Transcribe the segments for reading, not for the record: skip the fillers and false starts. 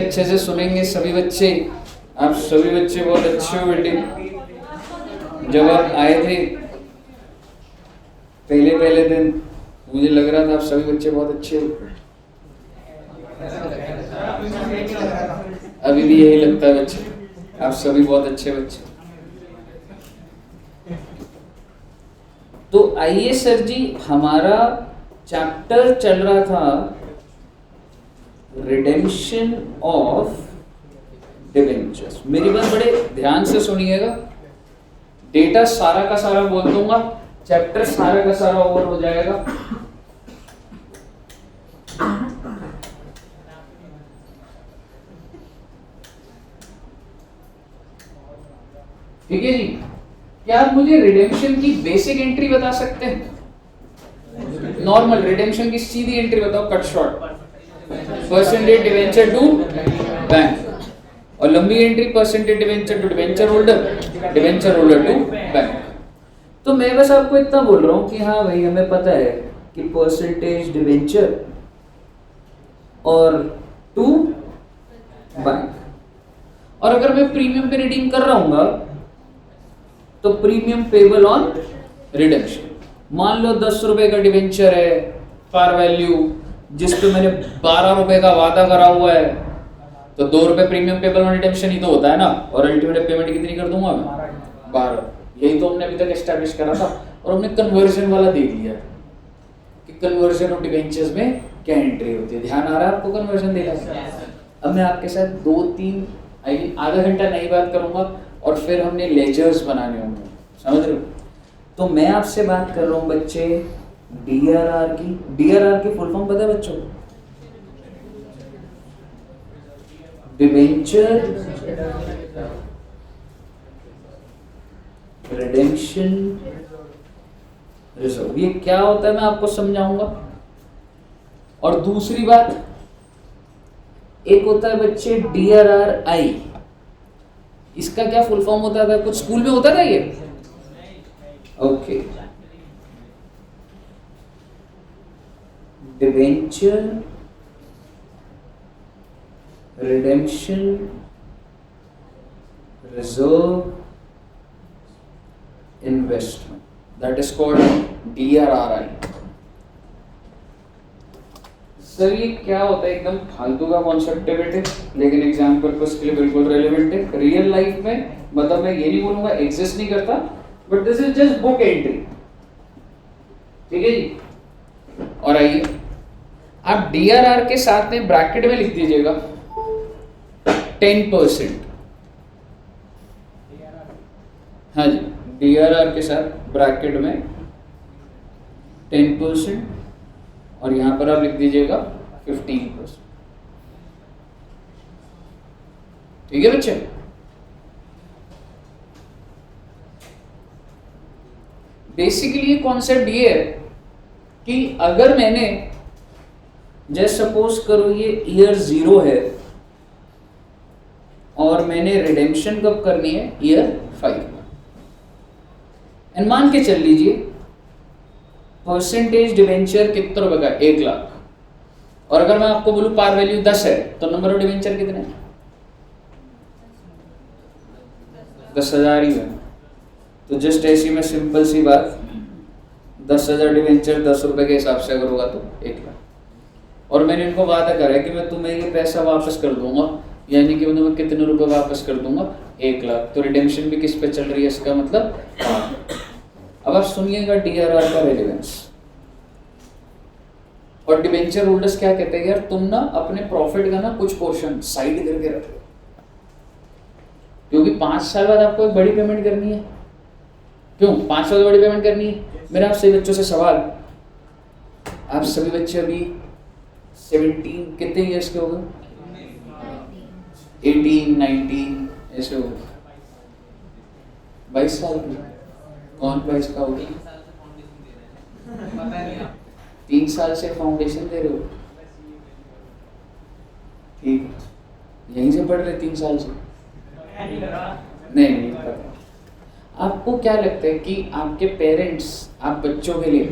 अच्छे से सुनेंगे सभी बच्चे। आप सभी बच्चे बहुत अच्छे हो बेटे। जब आप आए थे पहले दिन मुझे लग रहा था आप सभी बच्चे बहुत अच्छे हो। अभी भी यही लगता है बच्चे, आप सभी बहुत अच्छे बच्चे। तो आइए सर जी, हमारा चैप्टर चल रहा था रिडेम्पशन ऑफ डिबेंचर्स। मेरी बात बड़े ध्यान से सुनिएगा। डेटा सारा का सारा बोल दूंगा, चैप्टर सारा का सारा ओवर हो जाएगा। ठीक है जी। क्या आप मुझे रिडेम्पशन की बेसिक एंट्री बता सकते हैं? नॉर्मल रिडेम्पशन की सीधी एंट्री बताओ, cut short. Percentage debenture to bank, और लंबी entry percentage debenture to debenture holder to bank. तो मैं बस आपको इतना बोल रहा हूं कि हाँ भाई, हमें पता है कि परसेंटेज डिवेंचर और टू बैंक, और अगर मैं प्रीमियम पे रिडीम कर रहा हूँ तो प्रीमियम पेबल ऑन रिडेम्पशन। मान लो 10 रुपए का डिवेंचर है पार वैल्यू, जिस पे मैंने 12 रुपए का वादा करा हुआ है, तो 2 रुपए प्रीमियम पेबल ऑन रिडेम्पशन ही तो होता है ना। और अल्टीमेट पेमेंट कितनी कर दूंगा मैं? 12। यही तो हमने अभी तक एस्टैब्लिश करा था, और हमने कन्वर्जन वाला देख लिया कि कन्वर्जन ऑफ डिवेंचर्स में क्या एंट्री होती है। ध्यान आ रहा है आपको कन्वर्जन देना? अब मैं आपके साथ 2-3 आधा घंटा नई बात करूंगा, और फिर हमने लेजर्स बनाने होंगे, समझ रहे हो? तो मैं आपसे बात कर रहा हूँ बच्चे डीआरआर की। डीआरआर की फुल फॉर्म पता है बच्चों? Debenture redemption reserve. ये क्या होता है मैं आपको समझाऊंगा। और दूसरी बात, एक होता है बच्चे डीआरआरआई। इसका क्या फुल फॉर्म होता था? कुछ स्कूल में होता था ये? Okay, debenture redemption reserve investment, that is called DRRI. Sir ये क्या होता है? एकदम फालतू का कॉन्सेप्ट है बेटे, लेकिन एग्जाम पर्पस के लिए बिल्कुल रेलेवेंट है। रियल लाइफ में मतलब मैं ये नहीं बोलूंगा एग्जिस्ट नहीं करता, but this is just book entry. ठीक है जी। और आइए आप डीआरआर के साथ में ब्रैकेट में लिख दीजिएगा 10%। हाँ जी, डीआरआर के साथ ब्रैकेट में 10%, और यहां पर आप लिख दीजिएगा 15%। ठीक है बच्चे? बेसिकली कॉन्सेप्ट ये है कि अगर मैंने जैसे सपोज करो ये ईयर 0 है, और मैंने रिडेम्पशन कब करनी है? ईयर 5 में। एंड मान के चल लीजिए परसेंटेज डिवेंचर कितने रुपए का? 1 लाख। और अगर मैं आपको बोलूं पार वैल्यू 10 है, तो नंबर ऑफ डिवेंचर कितने हैं? 10,000 ही है। तो जस्ट ऐसी में सिंपल सी बात, 10,000 डिवेंचर 10 रुपए के हिसाब से अगर होगा तो 1 लाख। और मैंने इनको वादा करा है कि मैं तुम्हें ये पैसा वापस कर दूंगा, यानी कि मैं तुम्हें कितने रुपए वापस कर दूंगा? 1 लाख। तो रिडेम्पशन भी किस पे चल रही है इसका मतलब? अब आप सुनिएगा डीआरआर का रेलेवेंस। और डिवेंचर होल्डर्स क्या कहते हैं, यार तुम ना अपने प्रॉफिट का ना कुछ पोर्शन साइड करके रखो, क्योंकि 5 साल बाद आपको एक बड़ी पेमेंट करनी है। क्यों 5 साल बड़ी पेमेंट करनी है? मेरा आप सभी बच्चों से सवाल, आप सभी बच्चे अभी 17 कितने ईयर्स के हो गए? 18, 19 ऐसे हो गए। 22 साल के? कौन 22 का होगा? 3 साल से फाउंडेशन दे रहे हो? ठीक, यहीं से पढ़ रहे 3 साल से? नहीं पता। आपको क्या लगता है कि आपके पेरेंट्स आप बच्चों के लिए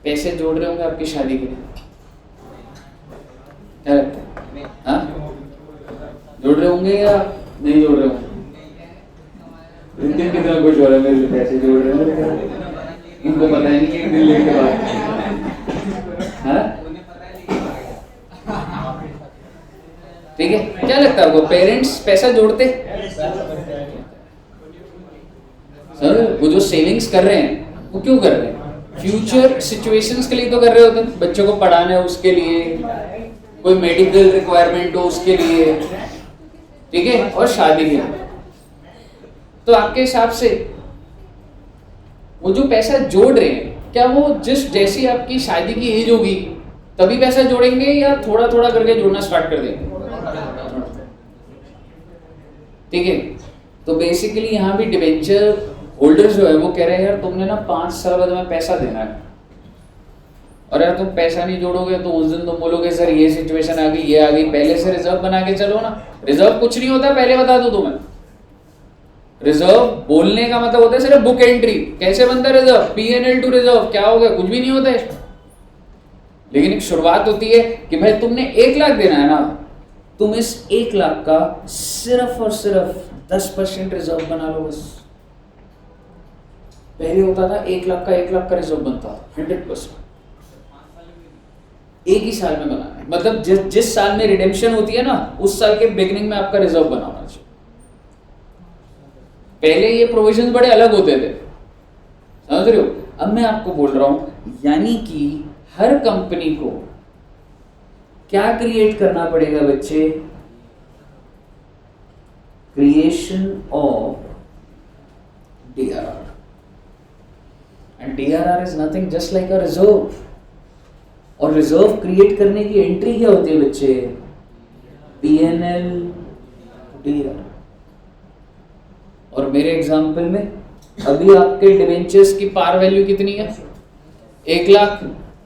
पैसे जोड़ रहे होंगे आपकी शादी के लिए? क्या लगता है? हाँ? होंगे या नहीं जोड़ रहे होंगे? रितिन कितना कुछ हो रहा है, मेरे लिए पैसे जोड़ रहे हैं, इनको पता ही नहीं एक दिन लेट के बाद। हाँ ठीक है, क्या लगता है आपको पेरेंट्स पैसा जोड़ते? सर वो जो सेविंग्स कर रहे हैं वो क्यों कर रहे हैं? फ्यूचर सिचुएशंस के लिए तो कर रहे होते हैं, बच्चों को पढ़ाना है उसके लिए, कोई मेडिकल रिक्वायरमेंट हो उसके लिए, ठीक है, और शादी के लिए। तो आपके हिसाब से वो जो पैसा जोड़ रहे हैं, क्या वो जैसी आपकी शादी की एज होगी तभी पैसा जोड़ेंगे या थोड़ा थोड़ा करके जोड़ना स्टार्ट कर देंगे? ठीक है, तो बेसिकली यहाँ भी डिबेंचर होल्डर्स जो है वो कह रहे हैं यार तुमने ना 5 साल बाद में पैसा देना है, और यार तुम पैसा नहीं जोड़ोगे तो उस दिन तुम बोलोगे सर ये सिचुएशन आ गई, ये आ गई, पहले से रिजर्व बना के चलो ना। रिजर्व कुछ नहीं होता, पहले बता दो तुम्हें। रिजर्व बोलने का मतलब होता है सिर्फ बुक एंट्री। कैसे बनता है रिजर्व? P&L टू रिजर्व, क्या हो गया? कुछ भी नहीं होता है। लेकिन एक शुरुआत होती है कि भाई तुमने 1 लाख देना है ना, तुम इस 1 लाख का सिर्फ और सिर्फ 10% रिजर्व बना लो बस। पहले होता था 1 लाख का रिजर्व बनता था 100%, एक ही साल में बनाना है। मतलब जिस साल में रिडेम्पशन होती है ना, उस साल के बिगिनिंग में आपका रिजर्व बनाना चाहिए। पहले ये प्रोविजन बड़े अलग होते थे, समझ रहे हो? अब मैं आपको बोल रहा हूं, यानी कि हर कंपनी को क्या क्रिएट करना पड़ेगा बच्चे? Creation of DRR, and DRR is nothing just like a reserve. और रिजर्व क्रिएट करने की एंट्री क्या होती है बच्चे? P&L DRR। और मेरे एग्जांपल में अभी आपके डिवेंचर्स की पार वैल्यू कितनी है? 1 लाख।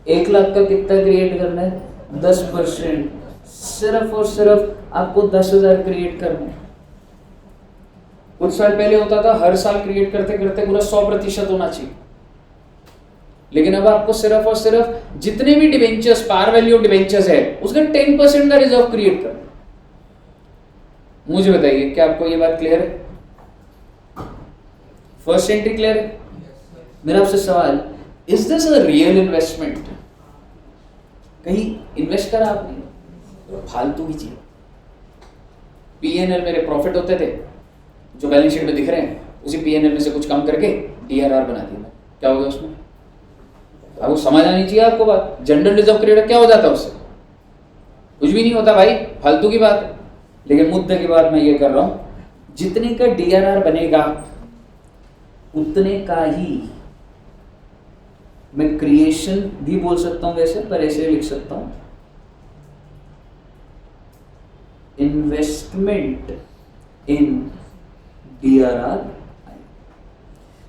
1 लाख का कितना क्रिएट करना है? 10%। सिर्फ और सिर्फ आपको 10,000 क्रिएट करना है। कुछ साल पहले होता था हर साल क्रिएट करते करते पूरा 100% होना चाहिए, लेकिन अब आपको सिर्फ और सिर्फ जितने भी डिवेंचर्स, पार वैल्यू डिवेंचर्स है, उसका 10% का रिजर्व क्रिएट करना। मुझे बताइए, क्या आपको ये बात क्लियर है? फर्स्ट एंट्री क्लियर है? मेरा आपसे सवाल, is this a real investment? कहीं इन्वेस्ट करा आपने? तो फालतू की चीज। P&L मेरे प्रॉफिट होते थे जो बैलेंस शीट में दिख रहे हैं, उसी P&L में से कुछ कम करके DRR बना दिया। क्या हो गया उसमें? आपको समझ आनी चाहिए आपको बात। जनरल रिजर्व क्रिएट क्या हो जाता है उससे? कुछ भी नहीं होता भाई, फालतू की बात है। लेकिन मुद्दे की बात मैं ये कर रहा हूं, जितने का DRR बनेगा उतने का ही मैं क्रिएशन भी बोल सकता हूं वैसे, पर ऐसे लिख सकता हूं, investment in DRR।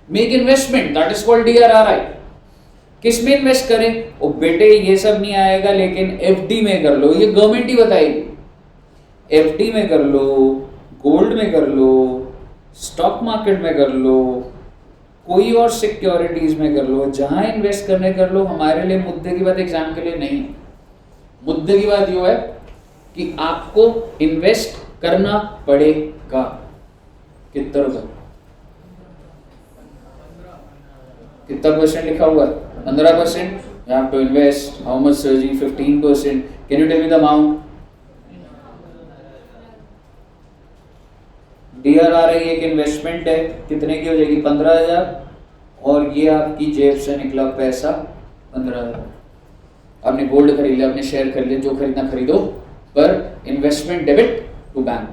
Make investment, that is called DRRI। किस में इन्वेस्ट करें? ओ बेटे ये सब नहीं आएगा, लेकिन FD में कर लो, ये गवर्नमेंट ही बताएगी। FD में कर लो, गोल्ड में कर लो, स्टॉक मार्केट में कर लो, कोई और सिक्योरिटीज में कर लो, जहां इन्वेस्ट करने कर लो। हमारे लिए मुद्दे की बात एग्जाम के लिए नहीं। मुद्दे की बात यह है कि आपको इन्वेस्ट करना पड़ेगा। कितना रुपए? कितना परसेंट लिखा हुआ है? 15%। You have to invest. How much, sir जी? 15%. Can you tell me the amount? DRRI एक इन्वेस्टमेंट है, कितने की हो जाएगी? 15,000। और ये आपकी जेब से निकला पैसा 15,000। आपने गोल्ड खरीद लिया, आपने शेयर खरीद लिया, जो खरीदना खरीदो, पर इन्वेस्टमेंट डेबिट टू बैंक।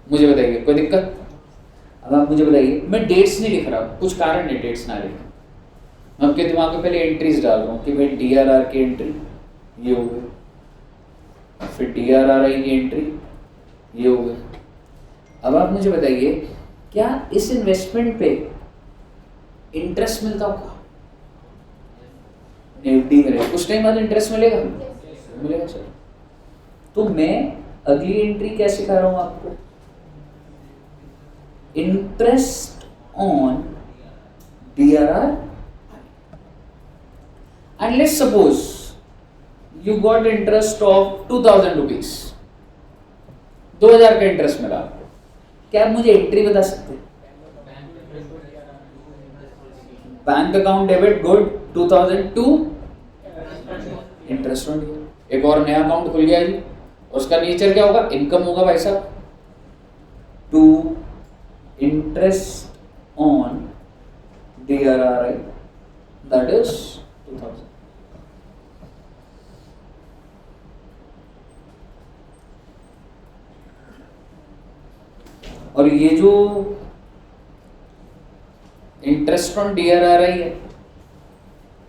मुझे बताइए कोई दिक्कत? अब आप मुझे बताइए, मैं डेट्स नहीं लिख रहा, कुछ कारण नहीं डेट्स ना लिखने। मैं आपके दिमाग में पहले एंट्रीज डाल रहा हूँ कि भाई DRR की एंट्री ये हो गई, फिर DRRI की एंट्री ये हो गई। अब आप मुझे बताइए, क्या इस इन्वेस्टमेंट पे इंटरेस्ट मिलता होगा? FD में कुछ टाइम बाद इंटरेस्ट मिलेगा? मिलेगा सर। तो मैं अगली एंट्री क्या सिखा रहा हूं आपको? Interest on DRR। and let's suppose you got interest of 2,000 rupees, 2000 का इंटरेस्ट मिला। क्या आप मुझे एंट्री बता सकते हैं? Bank account debit good 2002 interest on DR. एक और नया अकाउंट खुल गया जी, उसका नेचर क्या होगा? इनकम होगा भाई साहब। To interest on DRRI that is 2000। और ये जो इंटरेस्ट ऑन DRRI है,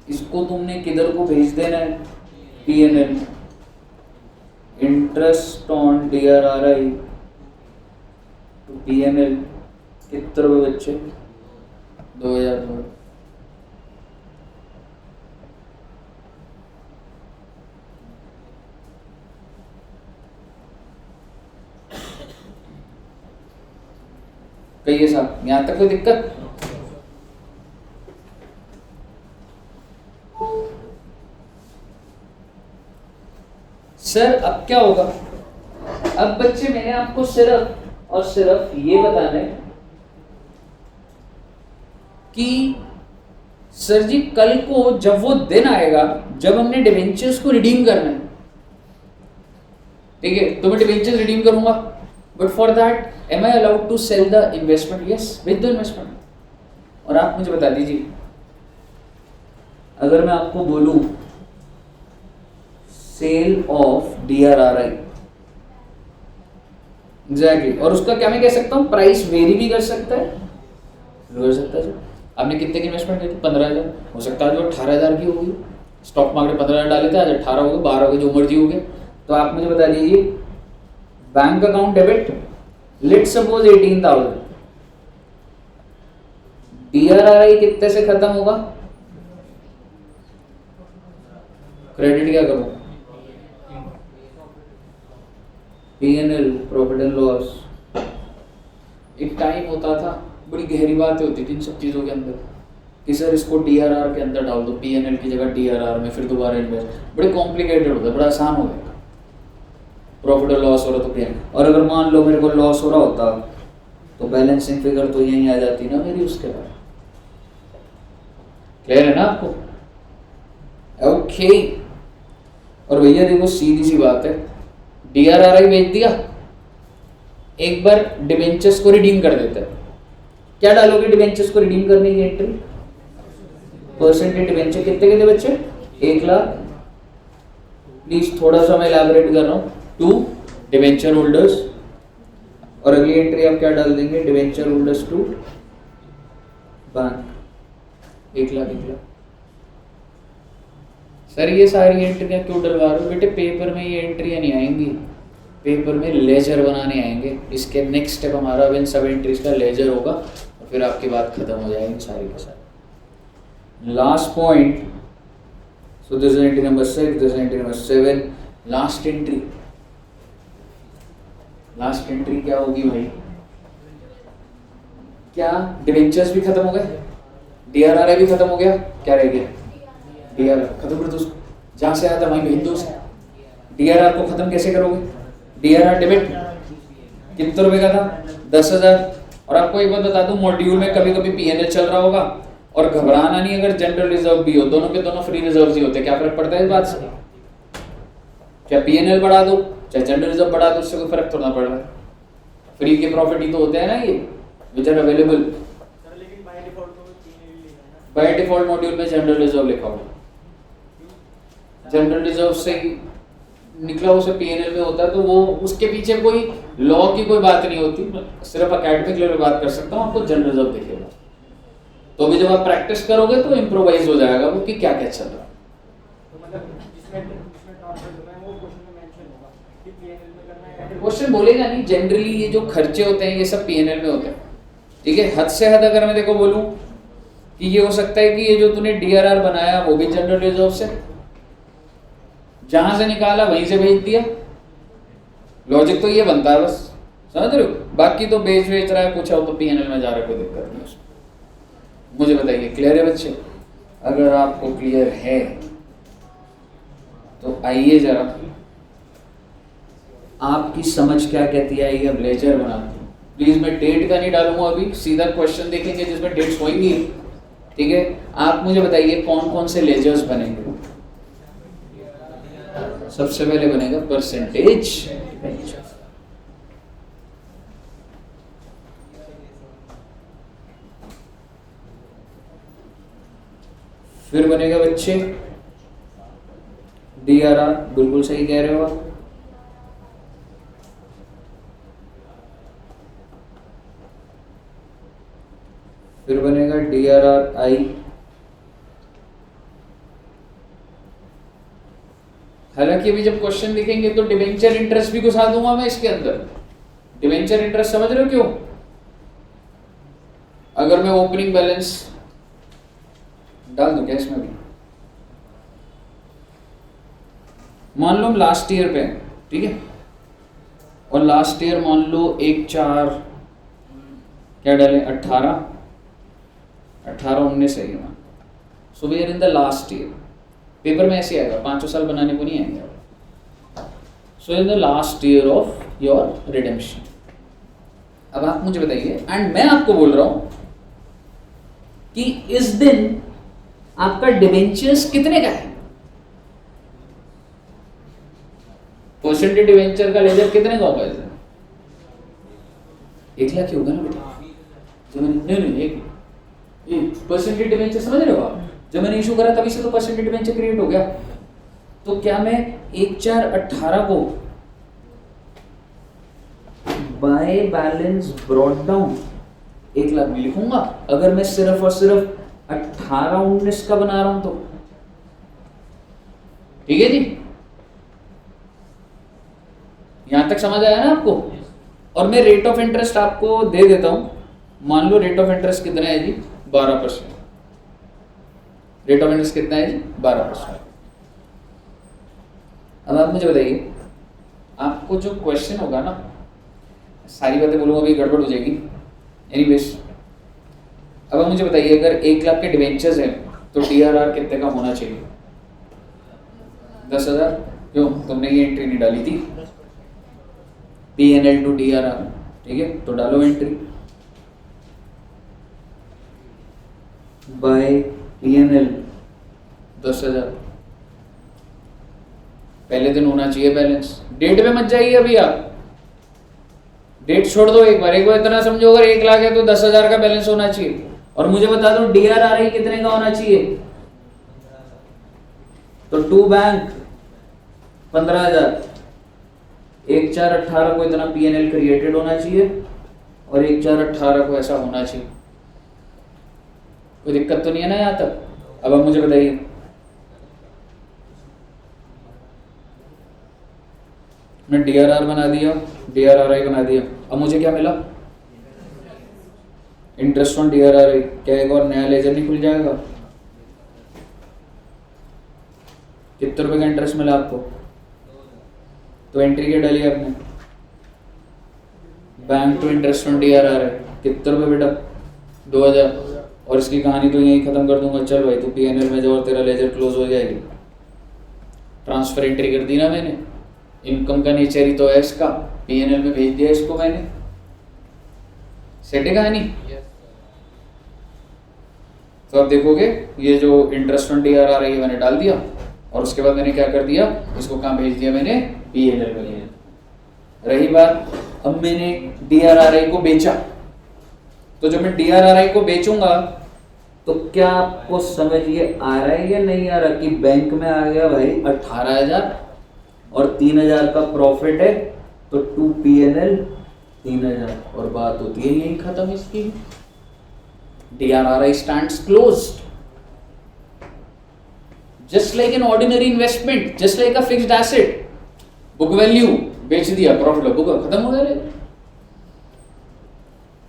इसको तुमने किधर को भेज देना है? PNL। Interest on DRRI to PNL कितने रुपए बच्चे? 2000। कहिए साहब, यहां तक कोई दिक्कत? सर अब क्या होगा? अब बच्चे मैंने आपको सिर्फ और सिर्फ ये बताना है कि सर जी कल को जब वो दिन आएगा जब हमने डिवेंचर्स को रिडीम करना है, ठीक है, तो मैं डिवेंचर्स रिडीम करूंगा, but for that am I allowed to sell the investment? Yes, with the investment. और आप मुझे बता दीजिए, अगर मैं आपको बोलूं सेल ऑफ DRRI, एग्जैक्टली, और उसका क्या मैं कह सकता हूं? प्राइस वेरी भी कर सकता है, कर सकता है। आपने कितने की इन्वेस्टमेंट की थी? 15,000। हो सकता है जो 18,000 की होगी, स्टॉक मार्केट 15,000 डाले थे, आज 18 हो गए, 12 हो गए, जो मर्जी हो गए। तो आप मुझे बता दीजिए, bank account debit let suppose 18,000, DRRI कितने से खत्म होगा? क्रेडिट क्या करूं? PNL, profit and loss. एक टाइम होता था, बड़ी गहरी बातें होती थी इन सब चीज़ों के अंदर कि सर इसको DRR के अंदर डाल दो, PNL की जगह DRR में, फिर दोबारा इन्वेस्ट। बड़े कॉम्प्लिकेटेड होता है, बड़ा आसान हो गया। प्रॉफिट और लॉस हो रहा तो PNL, और अगर मान लो मेरे को लॉस हो रहा होता तो बैलेंसिंग फिगर तो यहीं आ जाती ना मेरी उसके बाद। क्लियर है ना आपको? ओके। और भैया देखो सीधी सी बात है, DRRI बेच दिया, एक बार डिवेंचर्स को रिडीम कर देता है। क्या डालोगे डिवेंचर्स को रिडीम करने की एंट्री? परसेंटेज डिवेंचर कितने के थे बच्चे? 1 लाख। प्लीज थोड़ा सा मैं इलैबोरेट कर रहा हूँ। टू डिवेंचर होल्डर्स, और अगली एंट्री आप क्या डाल देंगे? Debenture holders to bank, 1 lakh 1 lakh. Sir ये सारी एंट्रियां क्यों डलवा रहे हो? बेटे पेपर में ये एंट्रियां नहीं आएंगी, पेपर में लेजर बनाने आएंगे। इसके नेक्स्ट स्टेप हमारा विन सब एंट्रीज का लेजर होगा, और फिर आपकी बात खत्म हो जाएगी सारी के सारी। Last point, so this is entry number 6, this is entry number 7। Last entry, last entry क्या होगी भाई? क्या डिवेंचर्स भी खत्म हो गए, DRRI भी खत्म हो गया, क्या रह गया? DRR खत्म कर दो उसको, जहां से आया था वहीं भेज दो उसे। DRR को खत्म कैसे करोगे? DRR डेबिट कितने रुपए का था? 10,000। और आपको एक बात बता दूं, मॉड्यूल में कभी कभी PNL चल रहा होगा, और घबराना नहीं अगर जनरल रिजर्व भी हो, दोनों के दोनों फ्री रिजर्व ही होते हैं। क्या फर्क पड़ता है इस बात से? क्या PNL बढ़ा दो चाहे जनरल रिजर्व बढ़ा दो, उससे कोई फर्क थोड़ा पड़ रहा है। फ्री के प्रॉफिट ही तो होते हैं ना ये, which are available. By default module में जनरल रिजर्व लिखा हुआ, जनरल रिजर्व से निकला उसे PNL में होता है, तो वो उसके पीछे कोई लॉ की कोई बात नहीं होती, सिर्फ एकेडमिक लेवल बात कर सकता हूँ। आपको जनरल रिजर्व दिखेगा, तो भी जब आप प्रैक्टिस करोगे तो इम्प्रोवाइज हो जाएगा वो कि क्या क्या चल रहा है। क्वेश्चन बोलेगा नहीं, जनरली ये जो खर्चे होते हैं ये सब PNL में होते हैं, ठीक है। हद से हद अगर मैं देखो बोलूं कि ये हो सकता है कि ये जो तूने DRR बनाया वो भी जनरल रिजर्व से, जहां से निकाला वहीं से भेज दिया। लॉजिक तो ये बनता है, बस समझ रहे हो। बाकी तो बेच रहा है, कुछ हो तो PNL में जा रहा है, कोई दिक्कत नहीं उसमें। मुझे बताइए क्लियर है बच्चे? अगर आपको क्लियर है तो आइए जरा आपकी समझ क्या कहती है ये अब लेजर बनाते हैं। प्लीज मैं डेट का नहीं डालूंगा अभी, सीधा क्वेश्चन देखेंगे जिसमें डेट्स होंगी, ठीक है। आप मुझे बताइए कौन कौन से लेजर्स बनेंगे। सबसे पहले बनेगा परसेंटेज डिबेंचर, फिर बनेगा बच्चे DRR, बिल्कुल सही कह रहे हो आप। फिर बनेगा DRRI, हालांकि अभी जब क्वेश्चन दिखेंगे तो डिबेंचर इंटरेस्ट भी घुसा दूंगा मैं इसके अंदर। डिबेंचर इंटरेस्ट समझ रहे हो क्यों? अगर मैं ओपनिंग बैलेंस डाल दूं क्या इसमें भी, मान लो हम लास्ट ईयर पे, ठीक है, और लास्ट ईयर मान लो 1/4 क्या डालें 18-19 है ये, so we are in the last year. Paper में ऐसे आएगा, 5 साल बनाने को नहीं आएंगे। So in the last year of your redemption. अब आप मुझे बताइए, एंड मैं आपको बोल रहा हूं कि इस दिन आपका डिबेंचर्स कितने का है। परसेंटेज डिबेंचर का लेजर कितने का होगा? 1 लाख ही होगा ना बेटा। जब मैंने नहीं परसेंटेज डिबेंचर समझ रहे हो आप? जब मैंने इशू करा तभी से तो परसेंटेज डिबेंचर क्रिएट हो गया। तो क्या मैं 1/4/18 को by balance brought down 1 lakh भी लिखूंगा अगर मैं सिर्फ और सिर्फ 18-19 का बना रहा हूं तो? ठीक है जी, यहां तक समझ आया ना आपको? और मैं रेट ऑफ इंटरेस्ट आपको दे देता हूं। मान लो रेट ऑफ इंटरेस्ट कितना है जी? 12%। रेट ऑफ इंटरेस्ट कितना है जी? 12%। अब आप मुझे बताइए, आपको जो क्वेश्चन होगा ना, सारी बातें बोलूंगा अभी गड़बड़ हो जाएगी, एनीवेज। अब आप मुझे बताइए, अगर 1 लाख के डिवेंचर्स हैं तो DRR कितने का होना चाहिए? 10,000। क्यों? तुमने ये एंट्री नहीं डाली थी, PNL टू DRR, ठीक है, तो डालो एंट्री बाय PNL 10,000। पहले दिन होना चाहिए बैलेंस। डेट पे मत जाइए अभी आप, डेट छोड़ दो। एक बार इतना समझो, अगर 1 लाख है तो 10,000 का बैलेंस होना चाहिए। और मुझे बता दो DRR कितने का होना चाहिए? तो टू बैंक 15,000। 1/4/18 को इतना PNL क्रिएटेड होना चाहिए और 1/4/18 को ऐसा होना चाहिए। कोई दिक्कत तो नहीं है ना यहां तक? अब आप मुझे बताइए, मैं DRR बना दिया, DRRI बना दिया, अब मुझे क्या मिला? Interest on DRRI। क्या एक और नया लेजर नहीं खुल जाएगा? कितने रुपए का इंटरेस्ट मिला आपको? तो एंट्री क्या डाली आपने? Bank to interest on DRRI। कितने रुपए बेटा? 2,000। और इसकी कहानी तो यही खत्म कर दूंगा। चल भाई तू PNL में जाओ और तेरा लेजर क्लोज हो जाएगी। ट्रांसफर एंट्री कर दी ना मैंने, इनकम का नेचर ही तो है इसका, PNL में भेज दिया इसको मैंने। सेट है कहानी? तो आप देखोगे ये जो इंटरेस्ट ऑन DRRI मैंने डाल दिया और उसके बाद मैंने क्या कर दिया, इसको कहाँ भेज दिया मैंने? PNL में। रही बात, अब मैंने DRRI को बेचा, तो जब मैं DRRI को बेचूंगा तो क्या आपको समझ ये आ रहा है या नहीं आ रहा कि बैंक में आ गया भाई 18,000 और 3,000 का प्रॉफिट है, तो टू PNL 3,000 और बात होती है यही खत्म इसकी। DRRI stands closed just like an ordinary investment, just like a fixed asset. Book value बेच दिया, प्रॉफिट बुक खत्म हो गया।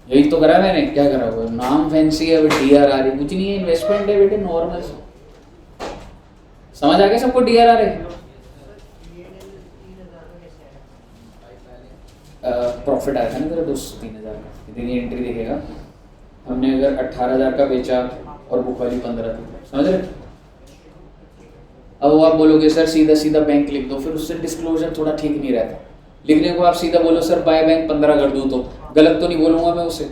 यही तो करा मैंने। क्या करा? वो नाम फैंसी है, DRRI कुछ नहीं है, इन्वेस्टमेंट है बेटे, नॉर्मल। समझ आ गया सबको? DRRI प्रॉफिट आया था ना तेरा दोस्त 3,000 का, इतनी एंट्री दिखेगा। हमने अगर 18,000 का बेचा और बुक वैल्यू 15 थी, समझ रहे? अब वो आप बोलोगे सर सीधा सीधा बैंक लिख दो, फिर उससे डिस्क्लोजर थोड़ा ठीक नहीं रहता। लिखने को आप सीधा बोलो सर बाय बैंक 15 कर दूं, तो गलत तो नहीं बोलूंगा मैं उसे,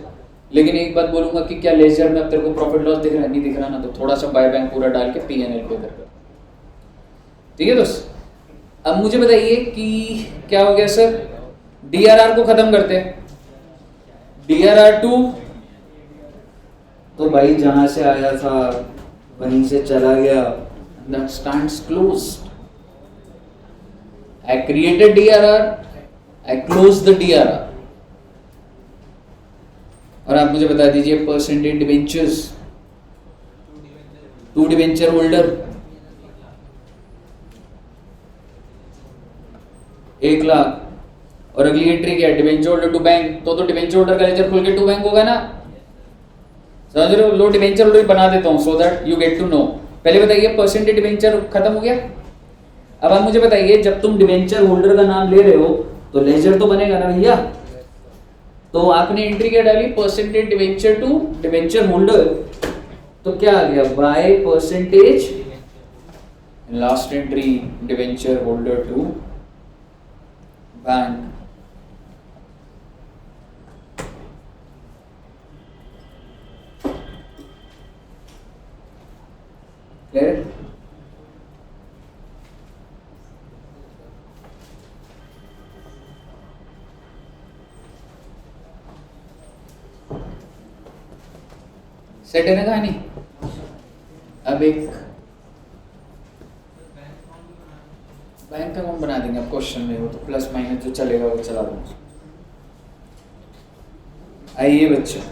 लेकिन एक बात बोलूंगा कि क्या लेजर में अब तेरे को प्रॉफिट लॉस दिख रहा है, नहीं दिख रहा ना, तो थोड़ा सा बाय बैंक पूरा डाल के P&L पे कर। ठीक है दोस्त, अब मुझे बताइए कि क्या हो गया सर, DRR को खत्म करते हैं। DRR2 तो भाई जहां से आया था वहीं से चला गया, that stands closed. I created DRR, I closed the DRR. और आप मुझे बता दीजिए percentage debentures to debenture holder 1 lakh, और अगली एंट्री क्या है, डिबेंचर होल्डर टू बैंक, तो डिबेंचर होल्डर का लेजर खुल के टू बैंक होगा ना, समझ रहे हो। लो डिबेंचर होल्डर बना देता हूं so that you get to know. पहले बताइए परसेंटेज डिबेंचर खत्म हो गया। अब आप मुझे बताइए जब तुम डिबेंचर होल्डर का नाम ले रहे हो तो लेजर तो बनेगा ना भैया, तो आपने एंट्री क्या डाली, percentage debenture to debenture holder, तो क्या आ गया, by percentage, last entry debenture holder to bank. Clear? Set है ना कहानी। अब एक बैंक अकाउंट बना देंगे अब क्वेश्चन में, वो तो प्लस माइनस जो चलेगा वो चला दूंगा। आइए बच्चों,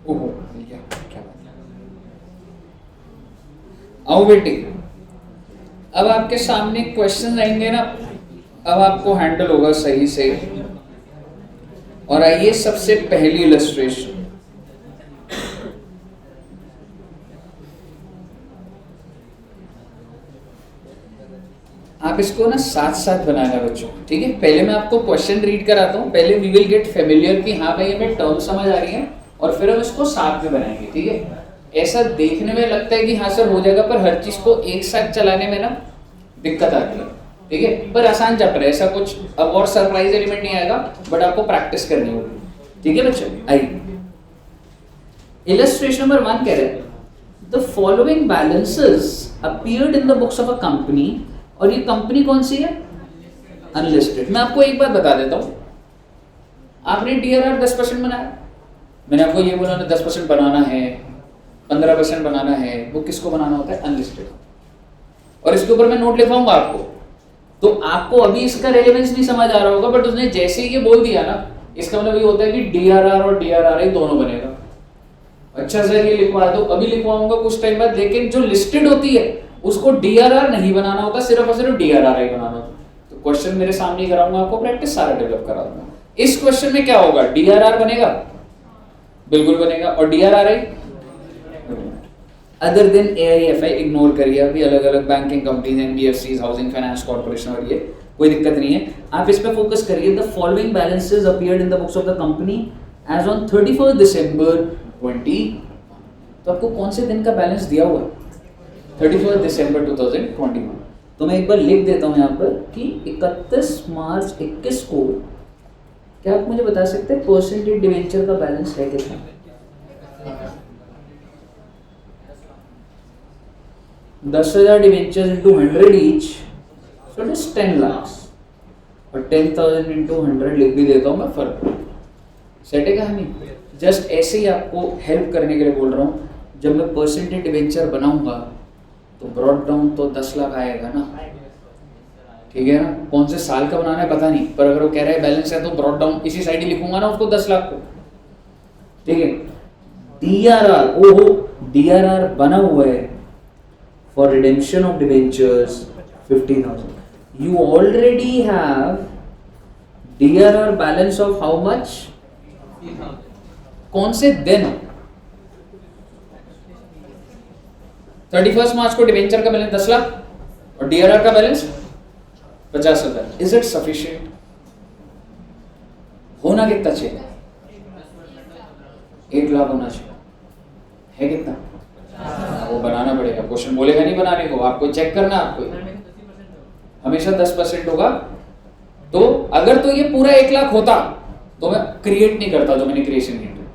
ओहो क्या क्या बात है। आओ बेटे, अब आपके सामने क्वेश्चन आएंगे ना, अब आपको हैंडल होगा सही से। और आइए सबसे पहली इलस्ट्रेशन, आप इसको ना साथ साथ बनाना बच्चों, ठीक है। पहले मैं आपको क्वेश्चन रीड कराता हूँ, पहले वी विल गेट फेमिलियर कि हाँ भाई हमें टर्म समझ आ रही है, और फिर हम इसको साथ में बनाएंगे, ठीक है। ऐसा देखने में लगता है कि हाँ सर हो जाएगा, पर हर चीज को एक साथ चलाने में ना दिक्कत आती है, ठीक है। पर आसान चैप्टर है, ऐसा कुछ अब और सरप्राइज एलिमेंट नहीं आएगा, बट आपको प्रैक्टिस करनी होगी, ठीक है बच्चों। आइए इलस्ट्रेशन नंबर 1 कह रहे हैं the following balances appeared in the books of a company, और ये कंपनी कौन सी है, अनलिस्टेड। मैं आपको एक बात बता देता हूं, आपने DRR 10% बनाया, मैंने आपको ये बोला ना 10% बनाना है, 15% बनाना है, वो किसको बनाना होता है, अनलिस्टेड। और इसके ऊपर मैं नोट लिखवाऊंगा आपको, तो आपको अभी इसका रेलेवेंस नहीं समझ आ रहा होगा, बट उसने जैसे ही ये बोल दिया ना, इसका मतलब ये होता है कि DRR और DRRI दोनों बनेगा। अच्छा सर ये लिखवा दो, अभी लिखवाऊंगा कुछ टाइम बाद, लेकिन जो लिस्टेड होती है उसको DRR नहीं बनाना होता, सिर्फ और सिर्फ DRRI बनाना होता। तो क्वेश्चन मेरे सामने कराऊंगा, आपको प्रैक्टिस सारा डेवलप करा दूंगा। इस क्वेश्चन में क्या होगा, DRR बनेगा, बिल्कुल बनेगा, और DRRI other than AIFI ignore करिए, अभी अलग अलग banking companies, NBFCs, housing finance corporation, और ये कोई दिक्कत नहीं है, आप इस पे फोकस करिए। The following balances appeared in the books of the company as on 31 December 20, तो आपको कौन से दिन का बैलेंस दिया हुआ है, 31 दिसंबर 2021। तो मैं एक बार लिख देता हूं यहाँ पर कि 31 मार्च 21 को, क्या आप मुझे बता सकते हैं परसेंटेज डिवेंचर का बैलेंस है कितना, 10,000 debentures into 100 each, so it is 10 lakh. और 10,000 इंटू 100 लिख भी देता हूँ मैं, फर्क सेट है कहानी। जस्ट ऐसे ही आपको हेल्प करने के लिए बोल रहा हूँ। जब मैं परसेंटेज डिवेंचर बनाऊंगा तो ब्रॉड डाउन तो 10 लाख आएगा ना, ठीक है ना। कौन से साल का बनाना है पता नहीं, पर अगर वो कह रहा है बैलेंस है तो ब्रॉड डाउन इसी साइड ही लिखूंगा ना उसको 10 लाख को, ठीक है। DRR, ओहो DRR बना हुआ है for redemption of debentures 50,000। You already have DRR balance of how much, कौन से दिन, 31 मार्च को डिवेंचर का बैलेंस 10 लाख और DRR का बैलेंस 50,000। Is it sufficient? होना कितना चाहिए? 1 लाख होना चाहिए, है कितना? वो बनाना पड़ेगा, क्वेश्चन बोलेगा नहीं बनाने को, आपको चेक करना, आपको हमेशा 10% होगा। तो अगर तो ये पूरा 1 लाख होता तो मैं क्रिएट नहीं करता, जो मैंने क्रिएशन नहीं किया,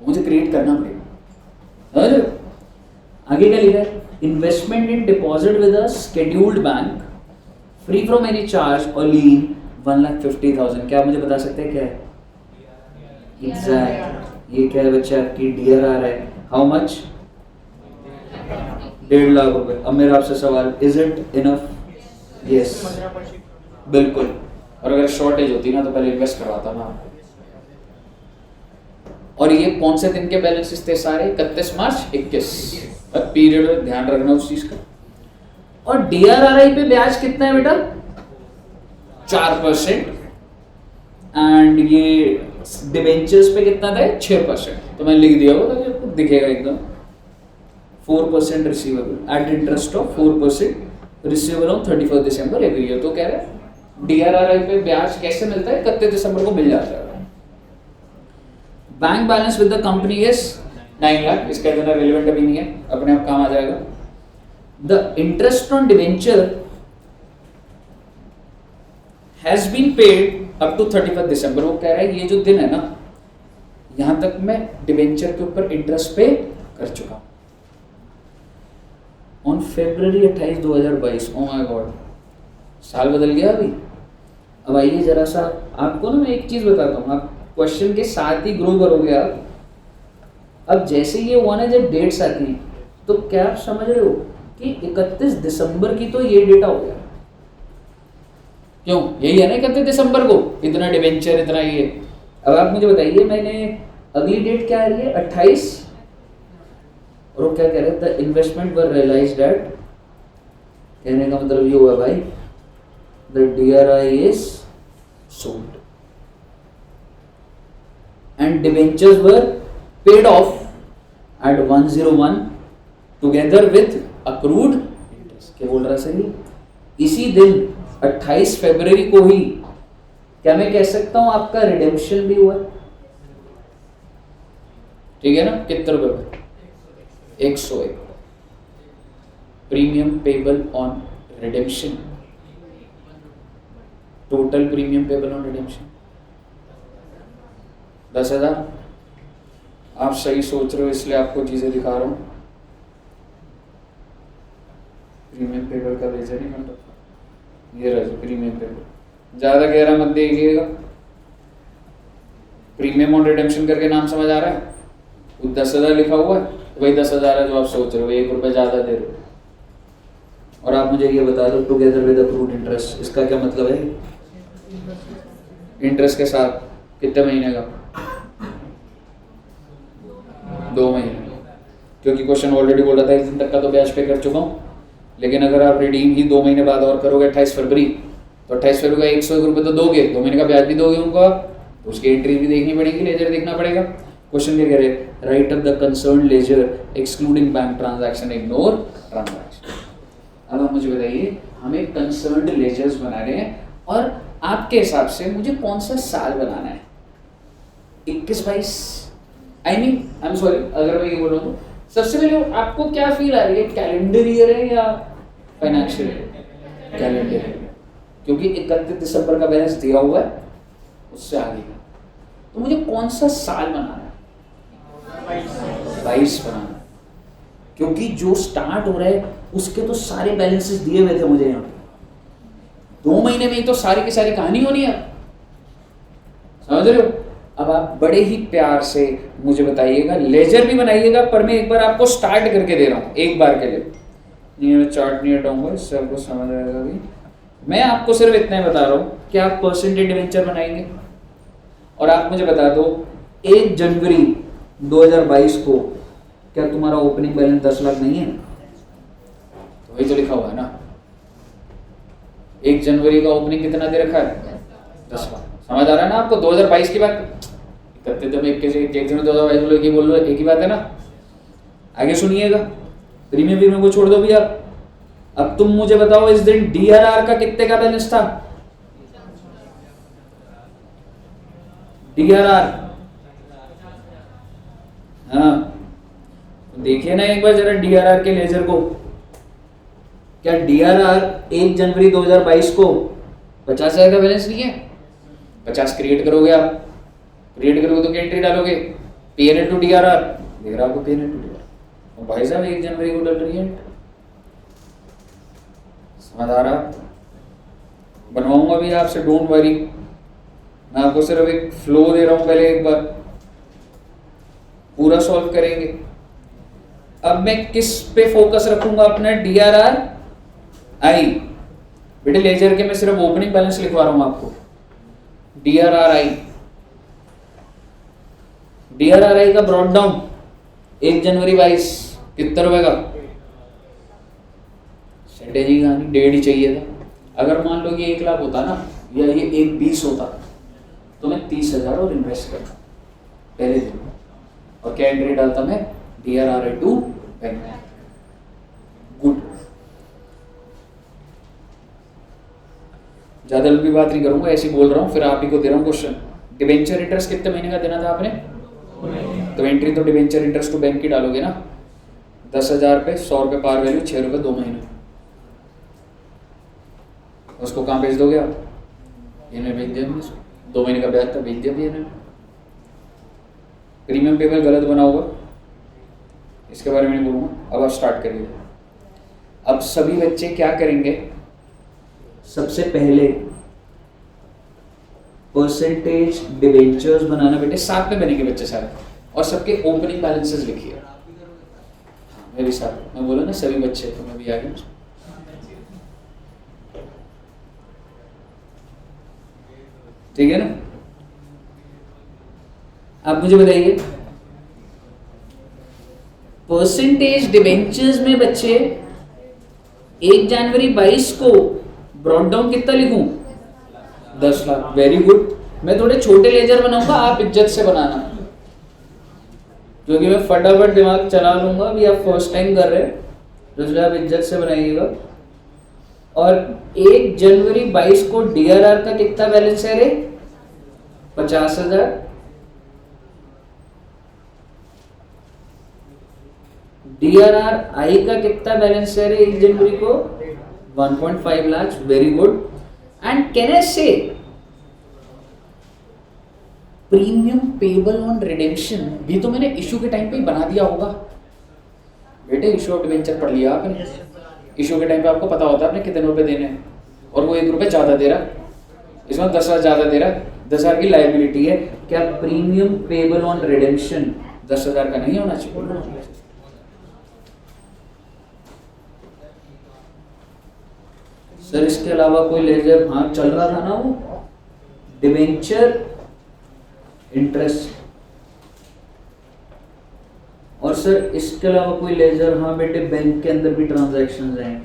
मुझे क्रिएट करना पड़ेगा। आगे क्या लिखा है? Investment in deposit with a scheduled bank free from any charge और लीन 1,50,000। क्या आप मुझे बता सकते हैं क्या है? एग्जैक्ट, ये क्या है बच्चा? आपकी DRR है, हाउ मच? 1.5 लाख रुपए। अब मेरा आपसे सवाल, इज इट इनफ? यस बिल्कुल। और अगर शॉर्टेज होती ना तो पहले इन्वेस्ट करवाता ना। और ये कौन से दिन के बैलेंसेस थे सारे? 31 मार्च 21। पीरियड ध्यान रखना उस चीज का। और DRRI पे ब्याज कितना है बेटा? 4%। एंड ये डिवेंचर्स पे कितना था? 6%। तो मैंने लिख दिया होगा कि आपको दिखेगा एकदम। 4% receivable at interest of 4% receivable on 31 December every year. तो कह रहे हैं DRRI पे ब्याज कैसे मिलता है? 31 दिसंबर को मिल जाता है। Bank balance with the company is 9 lakh. इसका इतना रिलेवेंट अभी नहीं है, अपने आप काम आ जाएगा। The interest on debenture has been paid up to 31 December. वो कह रहा है ये जो दिन है ना, यहां तक मैं डिवेंचर के ऊपर इंटरेस्ट पे कर चुका हूं। On February 28, 2022। Oh my God, साल बदल गया अभी। अब आइए जरा सा आपको ना मैं एक चीज बताता हूँ, आप क्वेश्चन के साथ ही ग्रो करोगे आप। अब जैसे ये 1 है जब डेट्स आती हैं, तो क्या आप समझ रहे हो कि 31 दिसंबर की तो ये डेटा हो गया। क्यों? यही है ना 31 दिसंबर को इतना डिवेंचर, इतना ये। अब आप मुझे बताइए, मैंने अगली डेट क्या आ रही है? 28। और वो क्या कह रहे थे? इन्वेस्टमेंट वर रियलाइज्ड एट, कहने का मतलब ये हुआ भाई, the DRI is sold and debentures were paid off at 101 together with accrued interest. क्या बोल रहा है सही? इसी दिन 28 फरवरी को ही क्या मैं कह सकता हूं आपका रिडेम्पशन भी हुआ? ठीक है ना? कितने रुपए पे? 101। Premium payable on redemption, total premium payable on redemption 10,000। आप सही सोच रहे हो इसलिए आपको चीजें दिखा रहा हूं। प्रीमियम पेबल का लेजर नहीं बन रहा, ये रहा प्रीमियम पेबल। ज्यादा गहरा मत देखिएगा। प्रीमियम ऑन रिडेम्पशन करके नाम समझ आ रहा है? वो 10,000 लिखा हुआ है, वही 10,000 है जो आप सोच रहे हो, 1 रुपए ज्यादा दे रहे हो। और आप मुझे ये बता दो, टुगेदर विद अक्रूड इंटरेस्ट, इसका क्या मतलब है? इंटरेस्ट के साथ कितने महीने का? 2 महीने। क्योंकि क्वेश्चन ऑलरेडी बोल रहा था 1 दिन तक का तो ब्याज पे कर चुका हूँ, लेकिन अगर आप रिडीम ही 2 महीने बाद और करोगे 28 फरवरी, तो 28 फरवरी का 101 रुपये तो दोगे, 2 महीने का ब्याज भी दोगे उनको, तो उसकी एंट्री भी देखनी पड़ेगी, लेजर देखना पड़ेगा। क्वेश्चन क्या कह रहे हैं? Write up the concern ledger excluding bank transaction, ignore transaction. अब आप मुझे बताइए, हमें कंसर्न्ड लेजर्स बनाने हैं और आपके हिसाब से मुझे कौन सा साल बनाना है? 21-22, आई एम सॉरी अगर मैं ये बोल रहा हूँ तो सबसे पहले आपको क्या फील आ रही है? कैलेंडर ईयर है या फाइनेंशियल ईयर? कैलेंडर ईयर, क्योंकि 31 दिसंबर का बैलेंस दिया हुआ है, उससे आगे का। तो मुझे कौन सा साल बनाना है? 22 बनाना है, क्योंकि जो स्टार्ट हो रहा है उसके तो सारे बैलेंसेस दिए हुए थे मुझे यहाँ पे। 2 महीने में ही तो सारी की सारी कहानी होनी है, समझ रहे हो। अब आप बड़े ही प्यार से मुझे बताइएगा, लेजर भी बनाइएगा, पर मैं एक बार आपको स्टार्ट करके दे रहा हूँ, एक बार के लिए नहीं, मैं चार्ट नहीं हटाऊंगा, इससे आपको समझ आएगा। अभी मैं आपको सिर्फ इतना ही बता रहा हूँ कि आप परसेंटेज डिवेंचर बनाएंगे और आप मुझे बता दो 1 जनवरी 2022 को क्या तुम्हारा ओपनिंग बैलेंस 10 लाख नहीं है? तो वही तो लिखा हुआ है ना, 1 जनवरी का ओपनिंग कितना दे रखा है? 10 लाख। समझ आ रहा है ना आपको? 2022 की बात करते थे, एक जनवरी 2022 बोलो, एक बोल लो, एक ही बात है ना। आगे सुनिएगा, प्रीमियम को छोड़ दो भी आप। अब तुम मुझे बताओ इस दिन डीआरआर का कितने का बैलेंस था? डीआरआर, हाँ देखिए ना एक बार जरा डीआरआर के लेजर को। क्या डीआरआर 1 जनवरी 2022 को 50,000 का बैलेंस नहीं है? 50 क्रिएट करोगे आप, क्रिएट करोगे तो क्या एंट्री डालोगे? पीएनएल टू डीआरआर, देख रहा आपको पीएनएल टू डीआरआर। भाई साहब 1 जनवरी को डल रही है, समझ आ रहा? बनवाऊंगा भी आपसे, डोंट वरी, मैं आपको सिर्फ एक फ्लो दे रहा हूं, पहले एक बार पूरा सॉल्व करेंगे। अब मैं किस पे फोकस रखूंगा अपना? डीआरआर आई। बेटे लेजर के मैं सिर्फ ओपनिंग बैलेंस लिखवा रहा हूं आपको। डीआरआर आई, डीआरआर आई का ब्रॉड डाउन 1 जनवरी 22 कितने रुपए का? स्ट्रेटेजी कहानी 1.5 ही चाहिए था। अगर मान लो ये 1 लाख होता ना, या ये 1.20 होता, तो मैं 30,000 और इन्वेस्ट करता पहले दिन। और क्या एंट्री डालता मैं? DRR I to bank. Good, ज्यादा लंबी बात नहीं करूंगा, ऐसे बोल रहा हूं, फिर आप ही को दे रहा हूं क्वेश्चन। डिबेंचर इंटरेस्ट कितने महीने का देना था आपने? तो एंट्री तो डिबेंचर इंटरेस्ट टू बैंक की डालोगे ना, 10,000 पे 100 रुपए पार वैल्यू, 6 रुपए 2 महीने। उसको कहाँ भेज दोगे आप? इन्हें भेज दिया हमने, 2 महीने का ब्याज था, भेज दिया भी इन्हें। प्रीमियम पेबल गलत बना होगा, इसके बारे में नहीं बोलूँगा। अब आप स्टार्ट करिए। अब सभी बच्चे क्या करेंगे? सबसे पहले परसेंटेज डिबेंचर्स बनाना बेटे, साथ में बनेंगे बच्चे सारे, और सबके ओपनिंग बैलेंसेस लिखिए। मैं भी साथ, मैं बोला ना सभी बच्चे, तो मैं भी आ गया। ठीक है ना? आप मुझे बताइए, परसेंटेज डिबेंचर्स में बच्चे 1 जनवरी 22 को ब्रॉड डाउन कितना लिखूं? 10 लाख। Very good. मैं थोड़े छोटे लेजर बनाऊंगा, आप इज्जत से बनाना, क्योंकि मैं फटाफट दिमाग चला लूंगा। अभी आप फर्स्ट टाइम कर रहे हैं, तो इसलिए आप इज्जत से बनाइएगा। और 1 जनवरी 22 को डीआरआर का कितना बैलेंस है रे? 50,000। डीआरआर आई का कितना बैलेंस है रे 1 जनवरी को? 1.5 lakh. Very good. And can I से प्रीमियम पेबल ऑन रिडेम्पशन भी तो मैंने इशू के टाइम पे ही बना दिया होगा। बेटे इशू ऑफ डिबेंचर पढ़ लिया आपने, इशू के टाइम पे आपको पता होता है आपने कितने रुपए देने हैं, और वो 1 रुपए ज्यादा दे रहा है, इसमें 10,000 ज्यादा दे रहा है, 10,000 की लायबिलिटी है। क्या प्रीमियम पेबल ऑन रिडेम्पशन 10,000 का नहीं होना चाहिए? सर इसके अलावा कोई लेजर? हाँ चल रहा था ना वो डिबेंचर इंटरेस्ट। और सर इसके अलावा कोई लेजर? हाँ बेटे बैंक के अंदर भी ट्रांजैक्शंस हैं,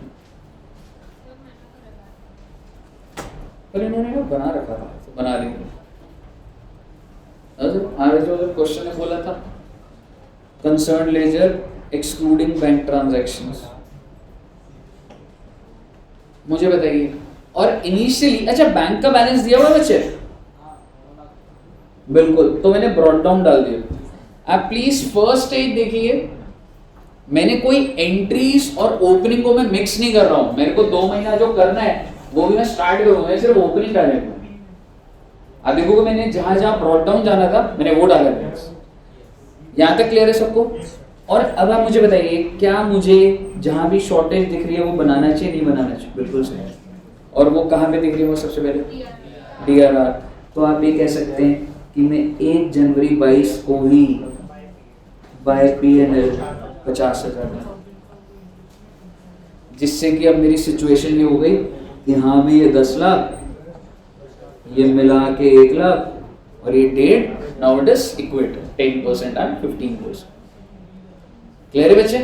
पर इन्होंने ना बना रखा था, तो बना लेंगे। क्वेश्चन ने बोला था concern ledger excluding bank transactions. मुझे बताइए, और इनिशियली अच्छा बैंक का बैलेंस दिया हुआ बच्चे? बिल्कुल, तो मैंने ब्रॉड डाउन डाल दिया। आप प्लीज फर्स्ट स्टेज देखिए, मैंने कोई एंट्रीज और ओपनिंग को मैं मिक्स नहीं कर रहा हूं। मेरे को 2 महीना जो करना है वो भी मैं स्टार्ट करूंगा, मैं सिर्फ ओपनिंग डालेगा। आप देखोगे मैंने जहां जहां ब्रॉड डाउन जाना था मैंने वो डाला है। यहां तक क्लियर है सबको? और अब आप मुझे बताइए, क्या मुझे जहां भी शॉर्टेज दिख रही है वो बनाना चाहिए नहीं बनाना चाहिए? बिल्कुल सही। और वो कहाँ पे दिख रही है वो सबसे पहले? DRR। तो आप ये कह सकते हैं कि मैं 1 जनवरी 22 को ही बाय PNL 50,000, जिससे कि अब मेरी सिचुएशन ये हो गई कि हाँ भी ये 10 लाख, ये मिला के 1 लाख और ये date, now it is equate 10% and 15%। Clear है बच्चे?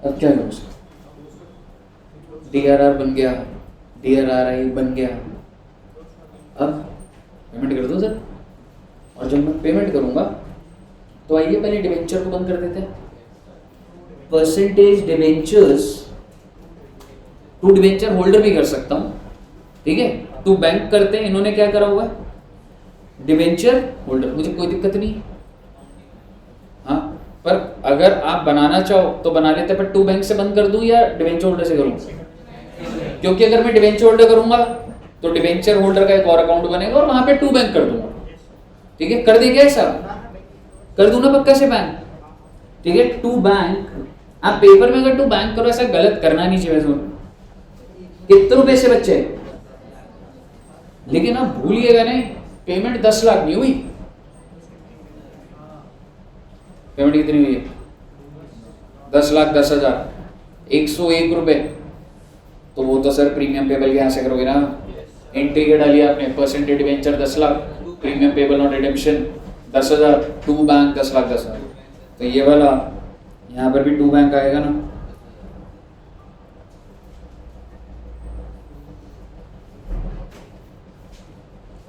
अब क्या करूँ? DRR बन गया, DRRI बन गया। अब पेमेंट कर दो सर, और जब मैं पेमेंट करूंगा तो आइए पहले डिवेंचर को बंद कर देते हैं। Percentage debentures to debenture holder भी कर सकता हूं, ठीक है, टू बैंक करते हैं। इन्होंने क्या करा हुआ? डिवेंचर होल्डर, मुझे कोई दिक्कत नहीं। हाँ, पर अगर आप बनाना चाहो तो बना लेते, पर टू बैंक से बंद कर दूं या डिवेंचर होल्डर से करूं? क्योंकि अगर मैं डिवेंचर होल्डर करूंगा तो डिवेंचर होल्डर का एक और अकाउंट बनेगा और वहां पे टू बैंक कर दूंगा। ठीक है, कर देंगे ऐसा? कर दूं ना पक्का से बैंक? ठीक है, टू बैंक। आप पेपर में अगर टू बैंक करो, ऐसा गलत करना नहीं चाहिए। कितने रुपए से बच्चे? लेकिन आप भूलिएगा नहीं, पेमेंट 10 लाख नहीं हुई। पेमेंट कितनी हुई है? 10,10,000, 101 रुपए। तो वो तो सर प्रीमियम पेबल के यहां से करोगे ना। एंट्री के डालिए आपने, percentage debenture 10 lakh, premium payable on redemption 10,000, to bank 10,10,000। तो ये वाला यहां पर भी टू बैंक आएगा ना।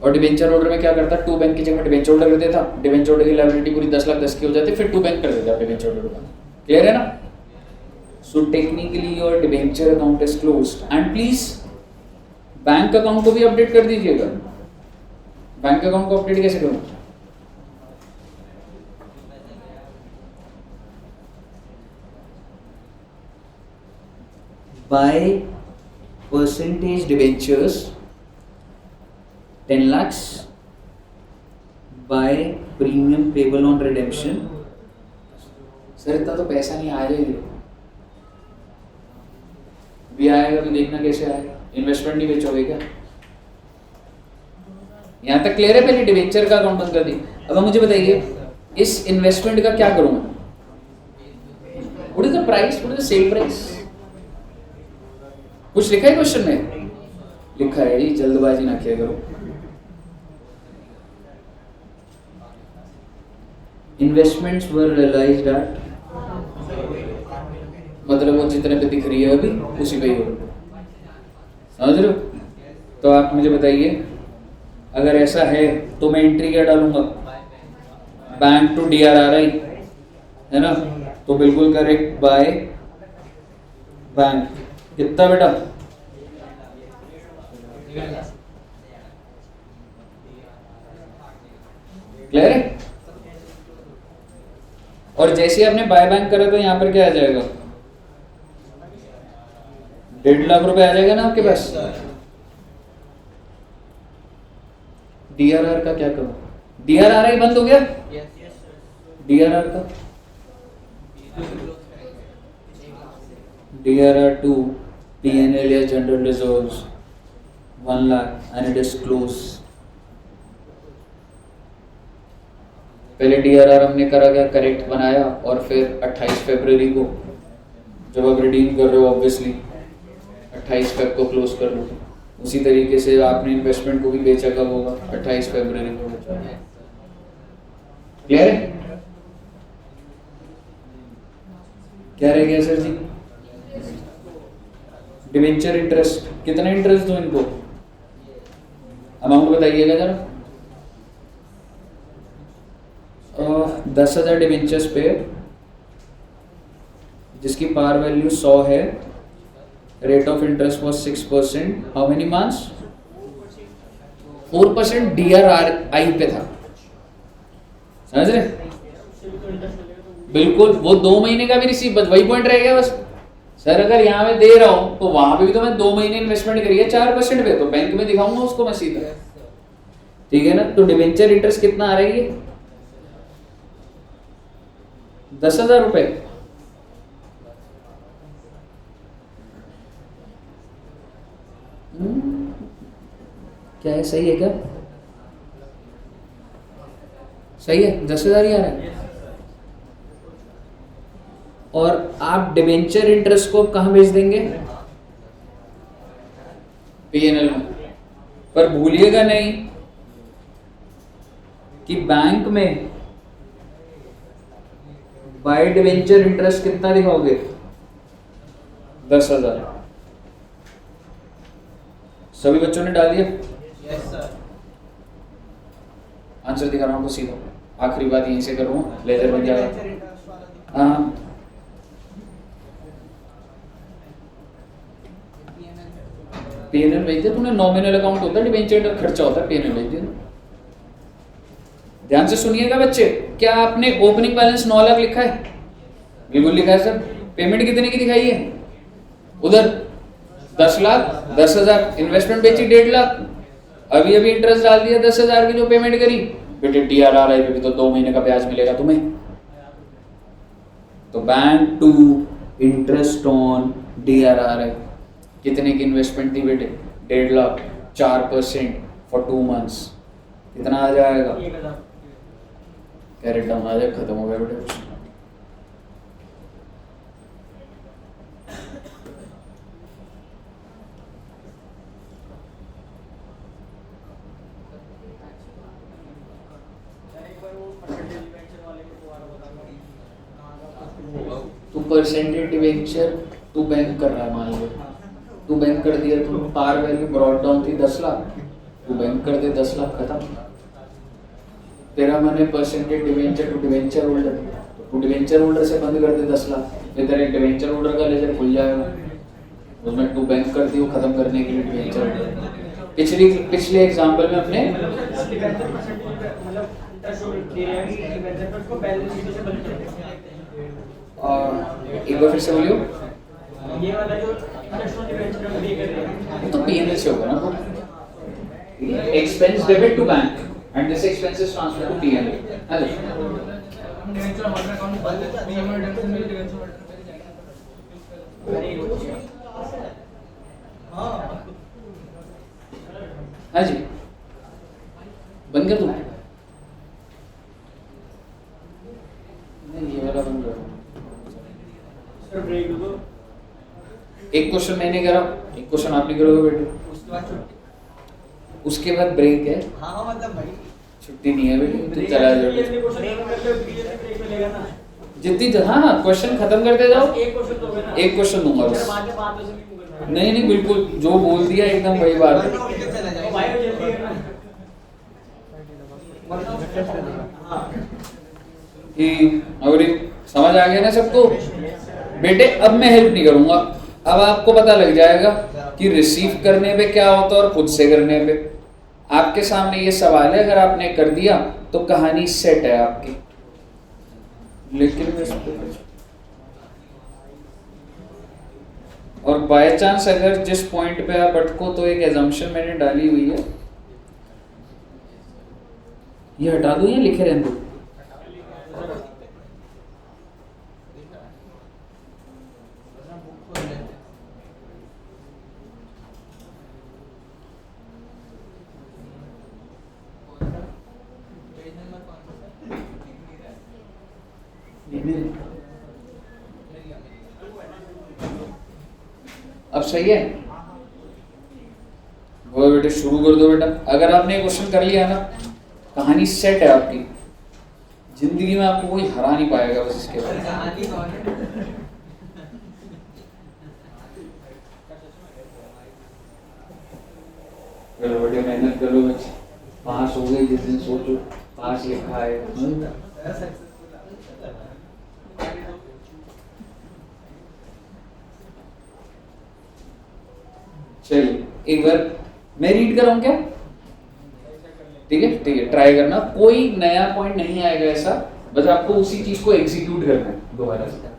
और डिवेंचर होल्डर में क्या करता? टू बैंक की जगह डिवेंचर होल्डर कर देता। डिवेंचर होल्डर की लायबिलिटी पूरी 10,10,000 की हो जाती, फिर टू बैंक कर देता डिवेंचर होल्डर का। क्लियर है ना? So technically your debenture account is closed. And please bank account को भी अपडेट कर दीजिएगा। बैंक अकाउंट को अपडेट कैसे करूं? By percentage debentures 10 lakhs by premium payable on redemption. Sir इतना तो पैसा नहीं आ जाएगा, भी आएगा तो देखना कैसे आएगा। इन्वेस्टमेंट नहीं बेचोगे क्या? यहां तक क्लियर है? पहले डिवेंचर का अकाउंट बंद कर दी। अब मुझे बताइए इस इन्वेस्टमेंट का क्या करूं मैं? What is the price, what is the sale price? कुछ लिखा है क्वेश्चन में? लिखा है जी, जल्दबाजी ना किया करो। इन्वेस्टमेंट्स वर रियलाइज्ड एट, मतलब वो जितने पे दिख रही है अभी उसी पे ही हो, समझ रहे हो? तो आप मुझे बताइए अगर ऐसा है तो मैं एंट्री क्या डालूंगा? बैंक टू DRRI है ना, तो बिल्कुल करेक्ट, बाय बैंक। कितना बेटा? क्लियर है? और जैसे आपने बाय बैंक करा तो यहाँ पर क्या आ जाएगा? 1.5 लाख रुपए आ जाएगा ना आपके पास। DRR का क्या करूं? DRRI बंद हो गया? DRR का DRR to PNL या general reserves 1 lakh and it is close. पहले DRR हमने करा क्या? करेक्ट बनाया, और फिर 28 फरवरी को जब आप रिडीम कर रहे हो ऑब्वियसली 28 फेब को क्लोज कर लो। उसी तरीके से आपने इन्वेस्टमेंट को भी बेचा कब होगा? 28 फरवरी को बेचा। क्लियर है? क्या रह गया सर जी? डिवेंचर इंटरेस्ट, कितना इंटरेस्ट दो इनको? अमाउंट बताइएगा जरा। 10,000 डिवेंचर्स पे, जिसकी पार वैल्यू 100 है, rate of interest was 6%। How many months? 4% DRRI पे था, समझ रहे? बिल्कुल, वो 2 महीने का भी रिसीव, बस वही पॉइंट रह गया बस। सर अगर यहाँ मैं दे रहा हूं तो वहां पे भी तो मैं 2 महीने इन्वेस्टमेंट करी है 4% पे, तो बैंक में दिखाऊंगा उसको मैं सीधा, ठीक है ना? तो डिवेंचर इंटरेस्ट कितना आ रही है? 10,000 रुपए। क्या है, सही है क्या? सही है, 10,000 ही आ रहा है। और आप डिबेंचर इंटरेस्ट को कहाँ भेज देंगे? पीएनएल में। पर भूलिएगा नहीं कि बैंक में बाय डिबेंचर इंटरेस्ट कितना दिखाओगे? 10,000। सभी बच्चों ने डाल दिया? Yes sir. आंसर दिखा रहा हूँ आपको सीधा, आखिरी बात यहीं से करूँ, लेजर बन जाएगा। हाँ, पीएनएल भेज दिया तूने। नॉमिनल अकाउंट होता है, डिबेंचर खर्चा होता है, पीएनएल भेज दिया। ध्यान से सुनिएगा बच्चे, क्या आपने ओपनिंग बैलेंस 9 लाख लिखा है? बिल्कुल लिखा है सर। पेमेंट कितने की दिखाई है? उधर 10 लाख, 10,000 इन्वेस्टमेंट बेची, 1.5 लाख। अभी अभी इंटरेस्ट डाल दिया 10,000 की जो पेमेंट करी। बेटे DRR पे भी तो 2 महीने का ब्याज मिलेगा तुम्हें। तो bank to interest on DRR है। कितने की इन्वेस्टमेंट थी बेटे? 1.5 लाख, 4% फॉर 2 मंथ्स, कितना आ जाएगा? कैरेट डाउन आ जाएगा, खत्म हो गया बेटे कुछ। तू परसेंटेज डिवेंचर तू बैंक कर रहा है, मान लो तू बैंक कर दिया, तू पार वैल्यू ब्रॉड डाउन थी 10 लाख, तू बैंक कर दे 10 लाख, खत्म। तेरा मन है percentage debenture to debenture holder, तो तू डिवेंचर होल्डर से बंद कर दे 10 लाख, फिर तेरा डिवेंचर होल्डर का लेजर खुल जाएगा, उसमें तू बैंक कर दियो खत्म करने के लिए डिवेंचर होल्डर। पिछले एग्जाम्पल में हमने एक बार फिर से बोलियो। ये वाला जो तो पीएनएल से होगा ना, expense debit to bank and this expense is transferred to PNL. हाँ जी, बंद कर दूं? नहीं, ये वाला बंद कर। एक क्वेश्चन मैंने करा, एक क्वेश्चन आप नहीं करोगे बेटे, उसके बाद ब्रेक है। हाँ मतलब भाई छुट्टी नहीं है बेटे, तो चला जाओ जितनी। हाँ, क्वेश्चन खत्म करते जाओ। एक क्वेश्चन दूंगा बस। नहीं नहीं, बिल्कुल जो बोल दिया एकदम वही बात है। और समझ आ गया ना सबको? बेटे अब मैं हेल्प नहीं करूंगा, अब आपको पता लग जाएगा कि रिसीव करने पे क्या होता है और खुद से करने पे। आपके सामने ये सवाल है, अगर आपने कर दिया तो कहानी सेट है आपकी। लेकिन और बाय चांस अगर जिस पॉइंट पे आप अटको, तो एक एजम्पशन मैंने डाली हुई है, ये हटा दूं या लिखे रहने दूं? अब सही है? वो बेटे शुरू कर दो बेटा। अगर आपने क्वेश्चन कर लिया ना, कहानी सेट है आपकी। जिंदगी में आपको कोई हरा नहीं पाएगा बस इसके बाद। चलो बेटे मेहनत करो बच्चे, पास हो गए जिस दिन सोचो पास लिखा है। चलिए एक बार मैं रीड कर रहा हूं क्या? ठीक है ठीक है, ट्राई करना, कोई नया पॉइंट नहीं आएगा ऐसा, बस आपको उसी चीज को एग्जीक्यूट करना है दोबारा से।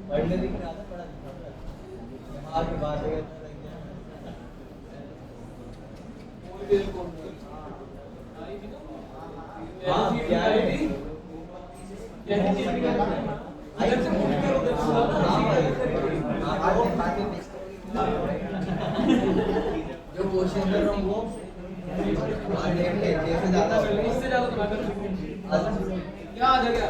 पढ़ने दिख रहा था, पढ़ा दिख रहा था। यहाँ की बात है हाँ क्या है जो क्वेश्चन कर रहा हूँ वो इससे ज्यादा तो मैं कर क्या आ जाएगा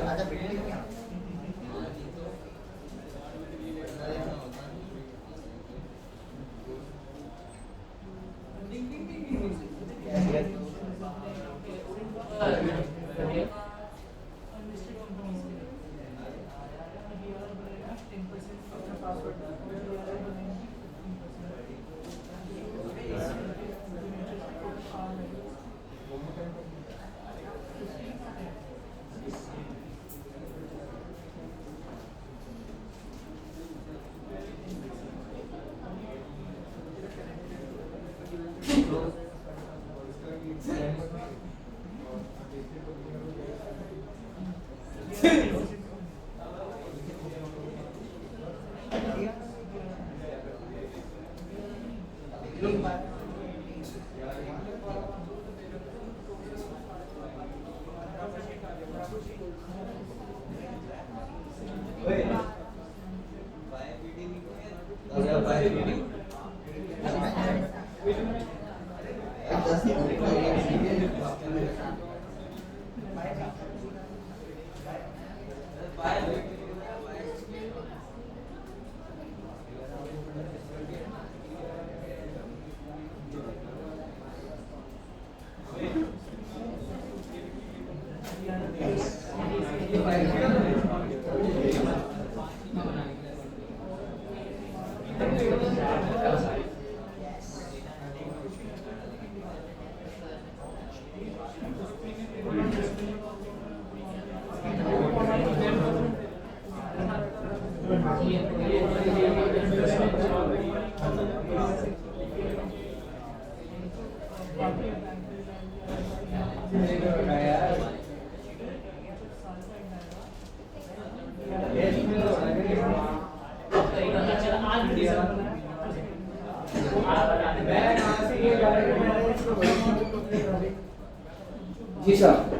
जी साहब,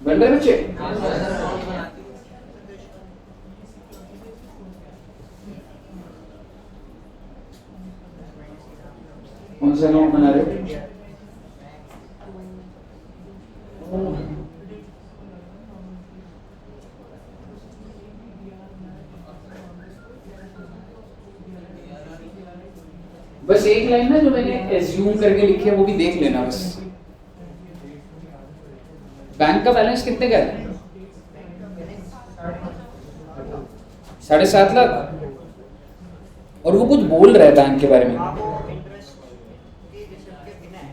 बन रहे बच्चे? कौन सा नोट बना रहे हो? बस एक लाइन ना जो मैंने एज्यूम करके लिखी है वो भी देख लेना बस। बैंक का बैलेंस कितने का है? 7.5 लाख। और वो कुछ बोल रहा है बैंक के बारे में,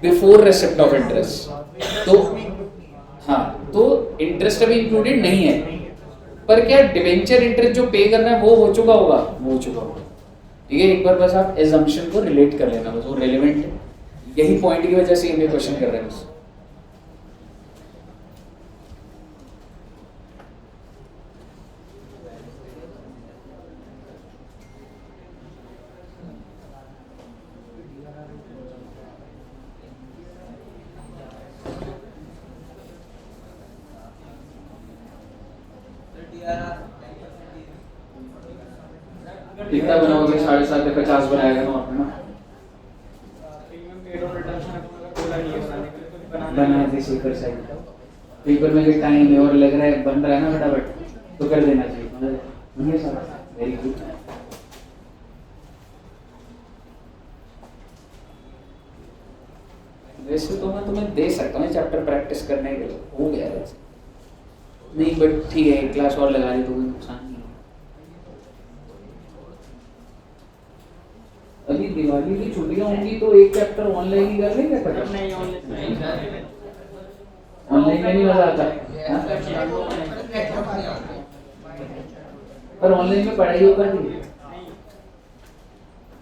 बिफोर रिसिप्ट ऑफ इंटरेस्ट। तो हाँ, तो इंटरेस्ट अभी इंक्लूडेड नहीं है, पर क्या डिवेंचर इंटरेस्ट जो पे करना है वो हो चुका होगा, वो हो चुका होगा। ठीक है, एक बार बस आप एजम्पशन को रिलेट कर लेना, बस वो रेलेवेंट है, यही पॉइंट की वजह से ये क्वेश्चन कर रहे हैं बस। कितना बनाओगे? 7.5 पे 50 बनाएगा ना आपने ना, बना दे शेखर साइड पेपर में भी टाइम है और लग रहा है बन रहा है ना फटाफट, तो कर देना चाहिए। ये सब वेरी गुड। वैसे तो मैं तुम्हें दे सकता हूँ चैप्टर प्रैक्टिस करने के लिए, हो गया वैसे नहीं, बट ठीक है एक क्लास और लगा दी तो कोई नुकसान नहीं है। अभी दिवाली की छुट्टियां होंगी तो एक चैप्टर ऑनलाइन ही कर लेंगे, नहीं ऑनलाइन में नहीं मजा आता, पर ऑनलाइन में पढ़ाई हो पाती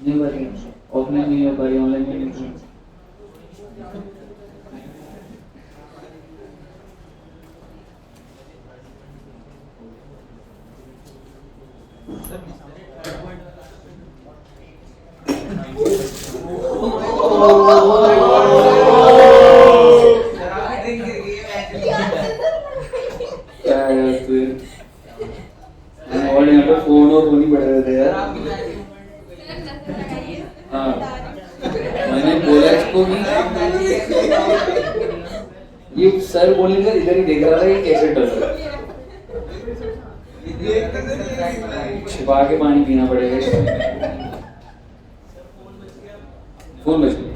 नहीं पाती, ऑफलाइन नहीं हो पा रही, ऑनलाइन में नहीं। फोन और नहीं पड़ रहे थे यार। हाँ, मैंने बोला इसको कि ये सर बोलेंगे, इधर ही देख रहा था ये कैसे डर रहा है, छिपा के पानी पीना पड़ेगा इसको। फोन बच गया,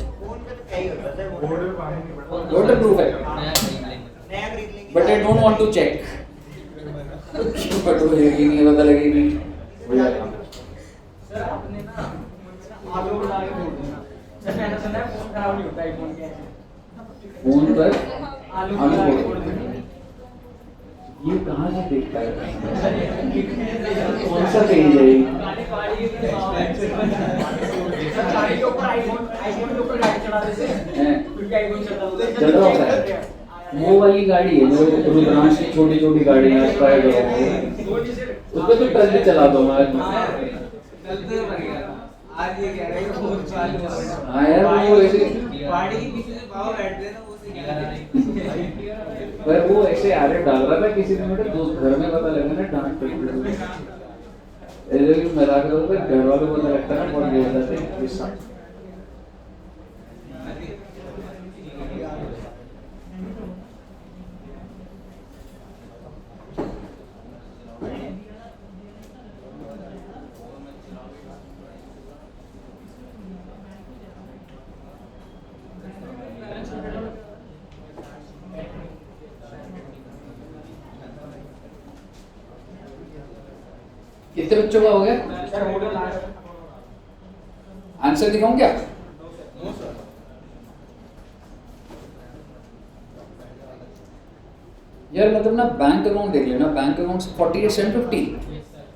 वाटर प्रूफ है, but I don't want to check, but वो नहीं पता लगेगी हो जाएगा। सर आपने ना आलू उड़ा के बोल देना, सर मैंने सुना है फोन खराब नहीं होता आईफोन के, फोन पर आलू उड़ा के बोल देना। ये कहाँ से देखता है, कौन सा पेज है ये? गाड़ी के ऊपर आईफोन के ऊपर गाड़ी चढ़ा देते हैं, क्योंकि आईफोन चलता होता है। वो वाली गाड़ी है जो रुद्रांश की छोटी छोटी गाड़ी है, स्पाइड उसपे तो टच भी चला दो मैं। आज ये कह रहे हैं फोन चालू है। हाँ यार वो ऐसे गाड़ी के पीछे से भाव बैठ रहे ना, वो से क्या पर वो ऐसे आरे डाल रहा था, किसी ने मेरे दोस्त घर में पता लगा ना डांट पड़ी, ऐसे कि मजाक कर रहा था, घर वालों को पता लगता है ना बहुत बोल जाते हैं। कितने बच्चों का हो गया? आंसर दिखाऊं क्या? यार मतलब ना बैंक अकाउंट देख लेना, bank account 48,750।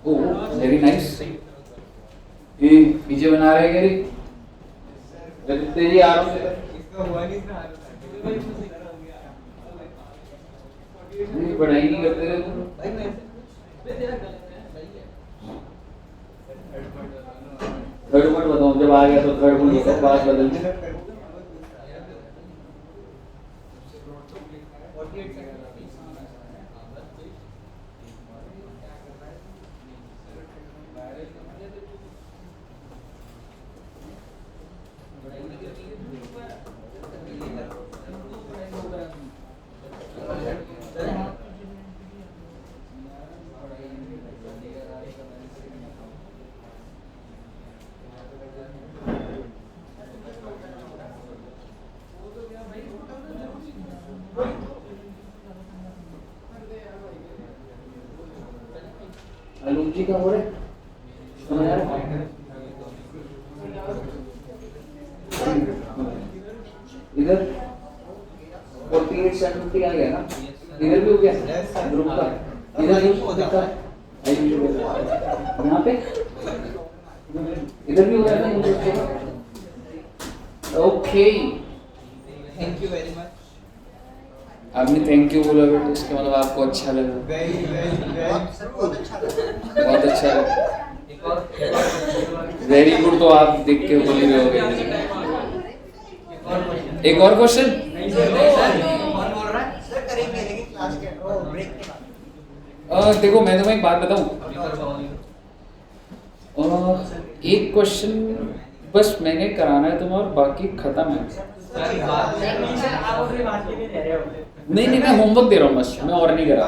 Oh very nice. ये पीछे बना रहे हैं क्या तेरी आ रहा हूँ, पढ़ाई नहीं करते रहे तुम। थर्ड पॉइंट बताऊं, जब आ गया तो थर्ड पॉइंट बताओ, बात बदल के। जी का हो रहा है इधर 48,750 आ गया ना। इधर भी हो गया ग्रुप का, इधर भी हो गया यहाँ पे, इधर भी हो गया था मुझे। Okay thank you very much. आपने थैंक यू बोला बेटा, इसका मतलब आपको अच्छा लगा। वेरी बहुत अच्छा लगा। बहुत अच्छा लगा, वेरी गुड। तो आप देख के बोल ही रहे होगे। एक और क्वेश्चन। नहीं सर, कौन बोल रहा है? सर करेंगे लेकिन क्लास के ब्रेक के बाद। देखो मैं तुम्हें एक बात बताऊं, एक क्वेश्चन बस मैंने कराना है तुम्हें और बाकी खत्म है। नहीं सर, आप अपनी बात के लिए रह रहे हो। नहीं नहीं, मैं होमवर्क दे रहा हूँ बस, मैं और नहीं करा।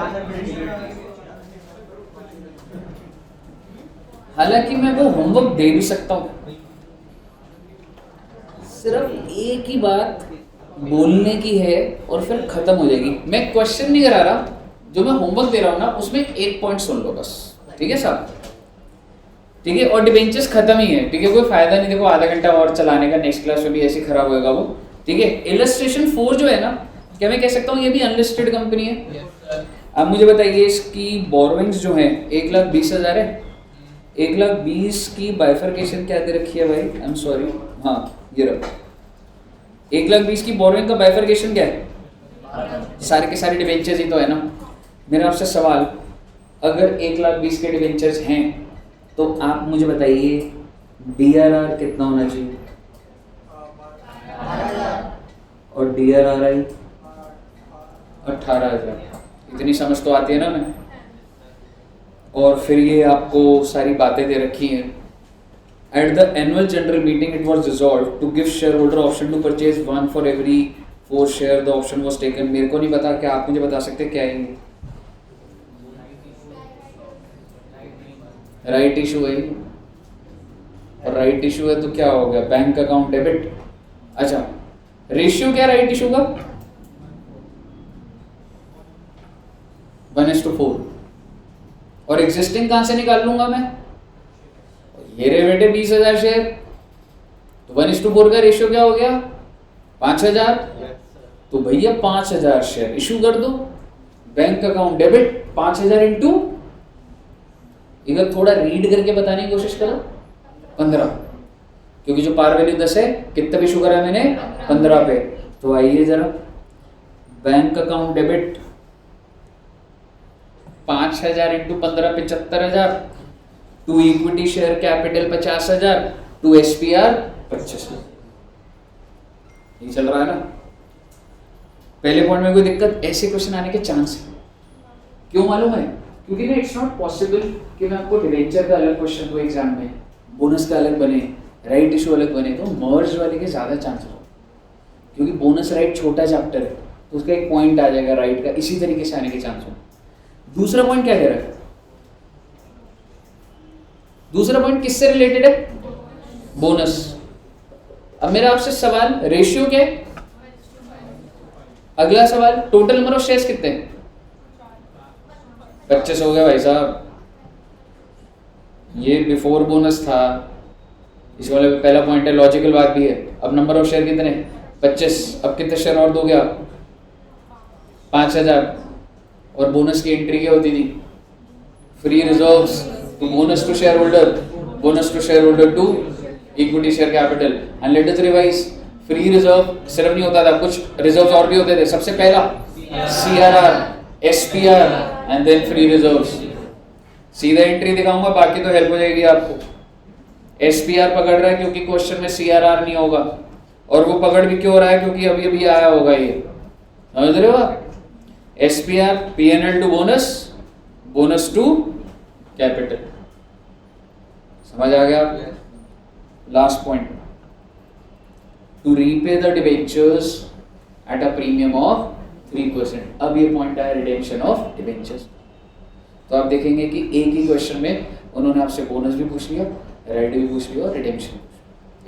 हालांकि मैं वो होमवर्क दे भी सकता हूँ, सिर्फ एक ही बात बोलने की है और फिर खत्म हो जाएगी। मैं क्वेश्चन नहीं करा रहा, जो मैं होमवर्क दे रहा हूँ ना उसमें एक पॉइंट सुन लो बस, ठीक है साहब? ठीक है, और डिबेंचर्स खत्म ही है, ठीक है, कोई फायदा नहीं देखो आधा घंटा और चलाने का, नेक्स्ट क्लास में भी ऐसे खराब होएगा वो, ठीक है। इलस्ट्रेशन 4 जो है ना, क्या मैं कह सकता हूँ ये भी अनलिस्टेड कंपनी है? अब मुझे बताइए इसकी बोरोइंग्स जो है 1,20,000 है। 1,20,000 की बाइफरकेशन क्या दे रखी है भाई? आई एम सॉरी, हाँ ये रहा। 1,20,000 की बोरोइंग का बाइफरकेशन क्या है? सारे के सारे डिबेंचर्स ही तो है ना। मेरा आपसे सवाल, अगर 1,20,000 के डिबेंचर्स हैं तो आप मुझे बताइए DRR कितना होना चाहिए और DRRI 18,000। इतनी समझ तो आती है ना मैं। और फिर ये आपको सारी बातें दे रखी हैं। At the annual general meeting, it was resolved to give shareholder option to purchase 1 for every 4 share. The option was taken. मेरे को नहीं पता, क्या आप मुझे बता सकते क्या है ये? राइट इशू है, और राइट इशू है तो क्या हो गया? Bank account debit. अच्छा, रेशियो क्या राइट इशू का? 1:4। और एग्जिस्टिंग कहां से निकाल लूंगा मैं? ये रे बेटे 20,000 शेयर, तो 1:4 का रेशियो क्या हो गया? 5,000। तो भैया 5,000 शेयर इशू कर दो, बैंक अकाउंट डेबिट 5,000 इंटू, इधर थोड़ा रीड करके बताने की कोशिश करो, 15, क्योंकि जो पार वैल्यू 10 है, कितना भी इशू करा है मैंने? 15 पे। तो आइए जरा, bank account debit 5,000 into 15 75,000, to equity share capital 50,000, to SPR 25,000। ये चल रहा है ना? पहले पॉइंट में कोई दिक्कत? ऐसे क्वेश्चन आने के चांस है। क्यों मालूम है? क्योंकि ना इट्स नॉट पॉसिबल कि मैं आपको डिवेंचर का अलग क्वेश्चन दो एग्जाम में, बोनस का अलग बने, राइट इशू अलग बने, तो मर्ज वाले के ज्यादा चांसेस हो, क्योंकि बोनस राइट छोटा चैप्टर है तो उसका एक पॉइंट आ जाएगा राइट का, इसी तरीके से आने के चांस हो। दूसरा पॉइंट क्या कह रहा है? दूसरा पॉइंट किससे रिलेटेड है? बोनस। अब मेरा आपसे सवाल, रेशियो क्या है? अगला सवाल, टोटल नंबर ऑफ शेयर्स कितने हैं? 25 हो गया भाई साहब, ये बिफोर बोनस था, इस वाले पहला पॉइंट है, लॉजिकल बात भी है। अब नंबर ऑफ शेयर कितने? 25। अब कितने शेयर और दोगे आप? 5,000। और बोनस की एंट्री क्या होती थी? Free reserves to bonus to share holder, bonus to share holder to equity share capital. And let us revise, free reserve सिर्फ नहीं होता था, कुछ रिजर्व्स और भी होते थे। सबसे पहला CRR, SPR and then free reserves. सीधा एंट्री दिखाऊंगा, बाकी तो हेल्प हो जाएगी आपको। SPR पकड़ रहा है क्योंकि क्वेश्चन में CRR नहीं होगा, और वो पकड़ भी क्यों रहा है? क्योंकि अभी अभी आया होगा ये, समझ रहे हो आप? SPR P&L to bonus, bonus to capital. समझ आ गया आपको? Last point, to repay the debentures at a premium of 3%। अब ये पॉइंट आया रिडेम्पशन ऑफ डिबेंचर्स। तो आप देखेंगे कि एक ही क्वेश्चन में उन्होंने आपसे बोनस भी पूछ लिया, राइट भी पूछ लिया और रिडेम्पशन।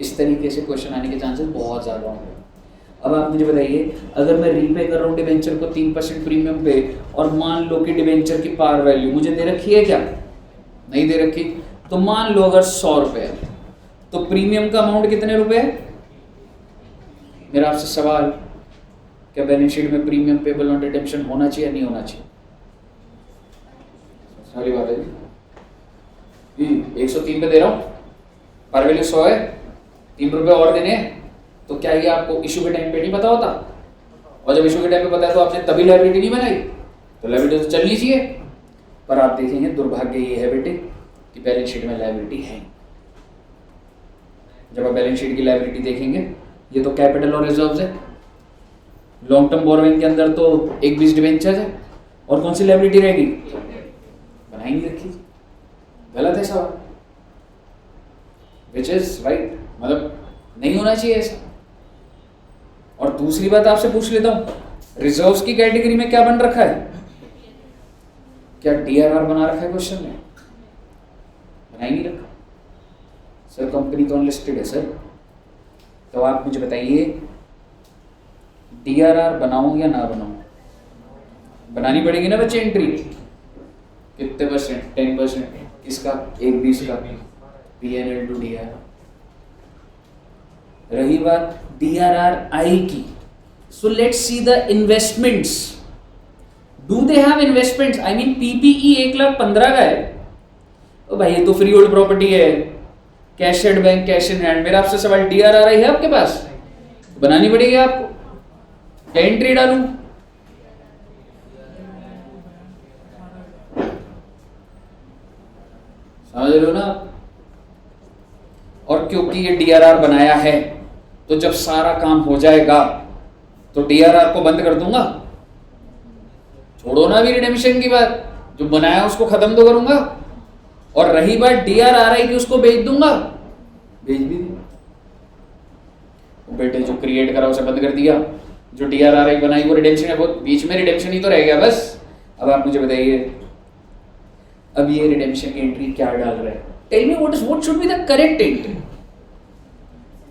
इस तरीके से क्वेश्चन आने के चांसेस बहुत ज़्यादा होंगे। अब आप मुझे बताइए, अगर मैं रीपे कर रहा हूँ डिबेंचर को 3% प्रीमियम पे, और मान लो कि डिबेंचर की पार वैल्यू मुझे दे रखी है क्या? नहीं दे रखी। तो मान लो अगर 100 रुपये है, तो प्रीमियम का अमाउंट कितने रुपए है? मेरा आपसे सवाल, क्या बैलेंस शीट में प्रीमियम पेबल ऑन रिडेम्पशन होना चाहिए या नहीं होना चाहिए? सारी बात है जी। 103 पे दे रहा हूँ, पर वैल्यू 100 है, 3 रुपए और देने हैं, तो क्या ये आपको इशू के टाइम पे नहीं पता होता? और जब इशू के टाइम पे पता है तो आपने तभी लायबिलिटी नहीं बनाई, तो लायबिलिटी तो चलनी चाहिए। पर आप देखेंगे दुर्भाग्य ये है बेटे कि बैलेंस शीट में लायबिलिटी है। जब आप बैलेंस शीट की लायबिलिटी देखेंगे, ये तो कैपिटल और रिजर्व्स है, लॉन्ग टर्म बोरोइंग के अंदर तो 1/20 डिबेंचर्स है, और कौन सी लायबिलिटी रहेगी? बनाई नहीं रखी, गलत है सवाल, विच इज राइट, मतलब नहीं होना चाहिए ऐसा। और दूसरी बात आपसे पूछ लेता हूं, रिजर्व्स की कैटेगरी में क्या बन रखा है? क्या डीआरआर बना रखा है क्वेश्चन में? बना ही नहीं रखा सर, कंपनी तो अनलिस्टेड है सर। तो आप मुझे बताइए डीआरआर बनाऊं या ना बनाऊं? बनानी पड़ेगी ना बच्चे एंट्री। कितने परसेंट? 10%। किसका? 1/20 का पीएनएल टू डीआरआर। रही बात डीआरआर आई की, so let's see the investments. Do they have investments? I mean PPE 1,15,000 का है, ओ भाई ये तो फ्री होल्ड प्रॉपर्टी है, cash at bank, cash in hand. मेरा आपसे सवाल, डीआरआर आई है आपके पास? बनानी पड़ेगी आपको। क्या एंट्री डालूं? समझ रहे हो ना? और क्योंकि ये डीआरआर बनाया है, तो जब सारा काम हो जाएगा तो डीआरआर को बंद कर दूंगा। छोड़ो ना अभी रिडेम्पशन की बात, जो बनाया उसको खत्म तो करूंगा। और रही बात डीआरआरआई की, उसको बेच दूंगा, बेच भी दूंगा। बेटे जो क्रिएट करा उसे बंद कर दिया, जो डीआरआरआई बनाई वो रिडेम्पशन है, वो बीच में रिडेम्पशन ही तो रह गया बस। अब आप मुझे बताइए, अब ये रिडेम्पशन की एंट्री क्या डाल रहा है? Tell me what should be the correct entry?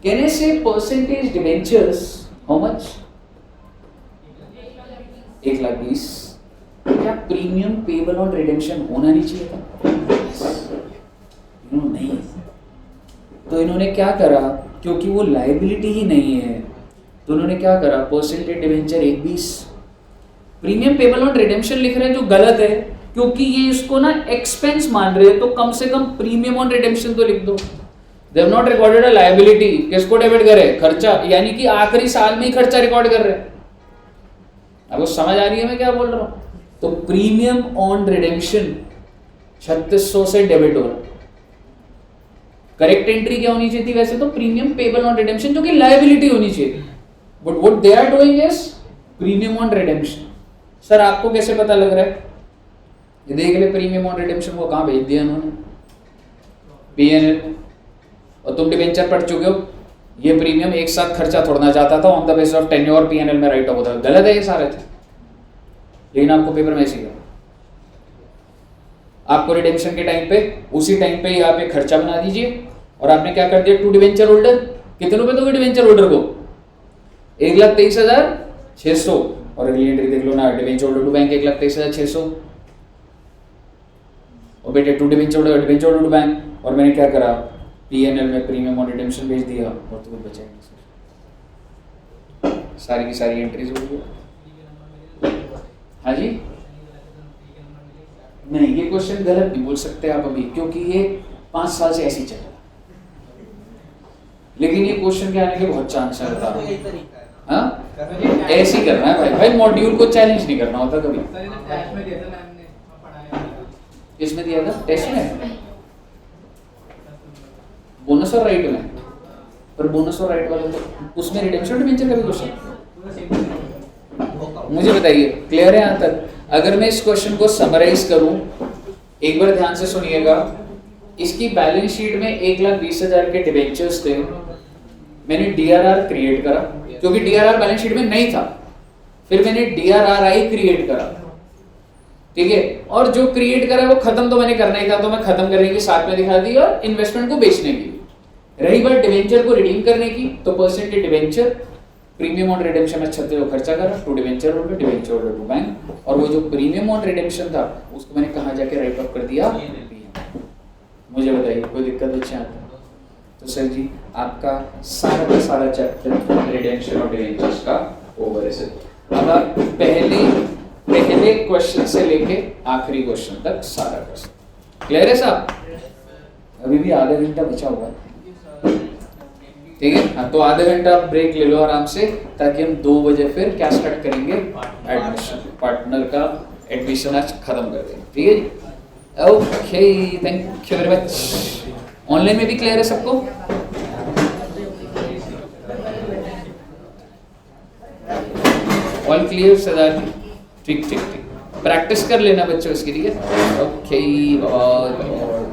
Can I say percentage debentures how much? 1,20,000। क्या प्रीमियम पेबल ऑन रिडेम्पशन होना नहीं चाहिए था? नहीं। तो इन्होंने क्या करा, क्योंकि वो लायबिलिटी ही नहीं है, तो उन्होंने क्या करा, percentage debenture 1/20। Premium payable on redemption लिख रहे हैं जो गलत है, क्योंकि ये इसको ना एक्सपेंस मान रहे हैं, तो कम से कम प्रीमियम ऑन रिडेम्पशन तो लिख दो। They have not recorded a liability. किसको डेबिट करे? खर्चा, यानी कि आखिरी साल में ही खर्चा रिकॉर्ड कर रहे हैं। आपको समझ आ रही है मैं क्या बोल रहा हूं? तो प्रीमियम ऑन रिडेम्पशन 3600 से डेबिट हो रहा। करेक्ट एंट्री क्या होनी चाहिए थी वैसे? तो प्रीमियम पेबल ऑन रिडेम्पशन, जो कि लायबिलिटी होनी चाहिए, but what they are doing is premium on redemption. Sir आपको कैसे पता लग रहा है? ये देख ले, प्रीमियम ऑन रिडेम्पशन को कहां भेज दिया उन्होंने? पीएनएल। और तुम डिबेंचर पढ़ चुके हो, ये प्रीमियम एक साथ खर्चा थोड़ना चाहता था, on the basis of tenure PNL में राइट ऑफ होता है। गलत है ये सारे थे, लेकिन आपको पेपर में ऐसे आपको रिडेम्पशन के टाइम पे, उसी टाइम पे यहाँ पे खर्चा बना दीजिए, और आपने क्या कर दिया, टू डिबेंचर होल्डर। कितने रुपए दोगे डिबेंचर होल्डर को? 1,23,600। और अगली एंट्री देख लो ना, डिबेंचर होल्डर टू बैंक 1,23,600, और बेटे to debenture holder to bank, और मैंने क्या करा, पीएनएल में प्रीमियम ऑन रिडेम्पशन भेज दिया, और तो कुछ बचा ही नहीं सर। सारी की सारी एंट्रीज हो गई। हाँ जी, नहीं ये क्वेश्चन गलत नहीं बोल सकते आप अभी, क्योंकि ये 5 साल से ऐसे ही चल रहा है, लेकिन ये क्वेश्चन के आने के बहुत चांस है। हाँ ऐसे ही करना है भाई, भाई मॉड्यूल को चैलेंज नहीं करना होता कभी। किसमें दिया था? टेस्ट में, बोनस और राइट में। पर बोनस और राइट वाले तो उसमें रिडेम्पशन डिबेंचर का भी क्वेश्चन। मुझे बताइए क्लियर है यहाँ तक? अगर मैं इस क्वेश्चन को समराइज करूं, एक बार ध्यान से सुनिएगा। इसकी बैलेंस शीट में 1,20,000 के डिबेंचर्स थे, मैंने डीआरआर क्रिएट करा, क्योंकि डीआरआर बैलेंस शीट में नहीं था, फिर मैंने डीआरआरआई क्रिएट करा, ठीक है। और जो क्रिएट करा वो खत्म तो मैंने करना ही था, तो मैं खत्म करने के साथ में दिखा दी, और इन्वेस्टमेंट को बेचने की। रही बात डिबेंचर को रिडीम करने की, तो percentage debenture premium on redemption में 36 खर्चा करा, to debenture holder to bank, और वो जो प्रीमियम ऑन रिडेम्पशन था उसको मैंने कहाँ जाके राइट ऑफ कर दिया? मुझे बताइए कोई दिक्कत अच्छी आता है? तो सर जी आपका सारा का सारा चैप्टर रिडेम्पशन और डिबेंचर्स का ओवर है सर। अब आप पहले क्वेश्चन से लेके आखिरी क्वेश्चन तक सारा क्वेश्चन क्लियर है साहब? अभी भी आधा घंटा बचा हुआ है, ठीक है? हाँ, तो आधा घंटा ब्रेक ले लो आराम से, ताकि हम 2 बजे फिर क्या स्टार्ट करेंगे, एडमिशन, पार्टनर का एडमिशन आज खत्म कर देंगे, ठीक है जी? Okay, thank you very much. Online में भी क्लियर है सबको? All clear Sardar ji? ठीक ठीक ठीक, प्रैक्टिस कर लेना बच्चों इसकी, ठीक है? ओके, बहुत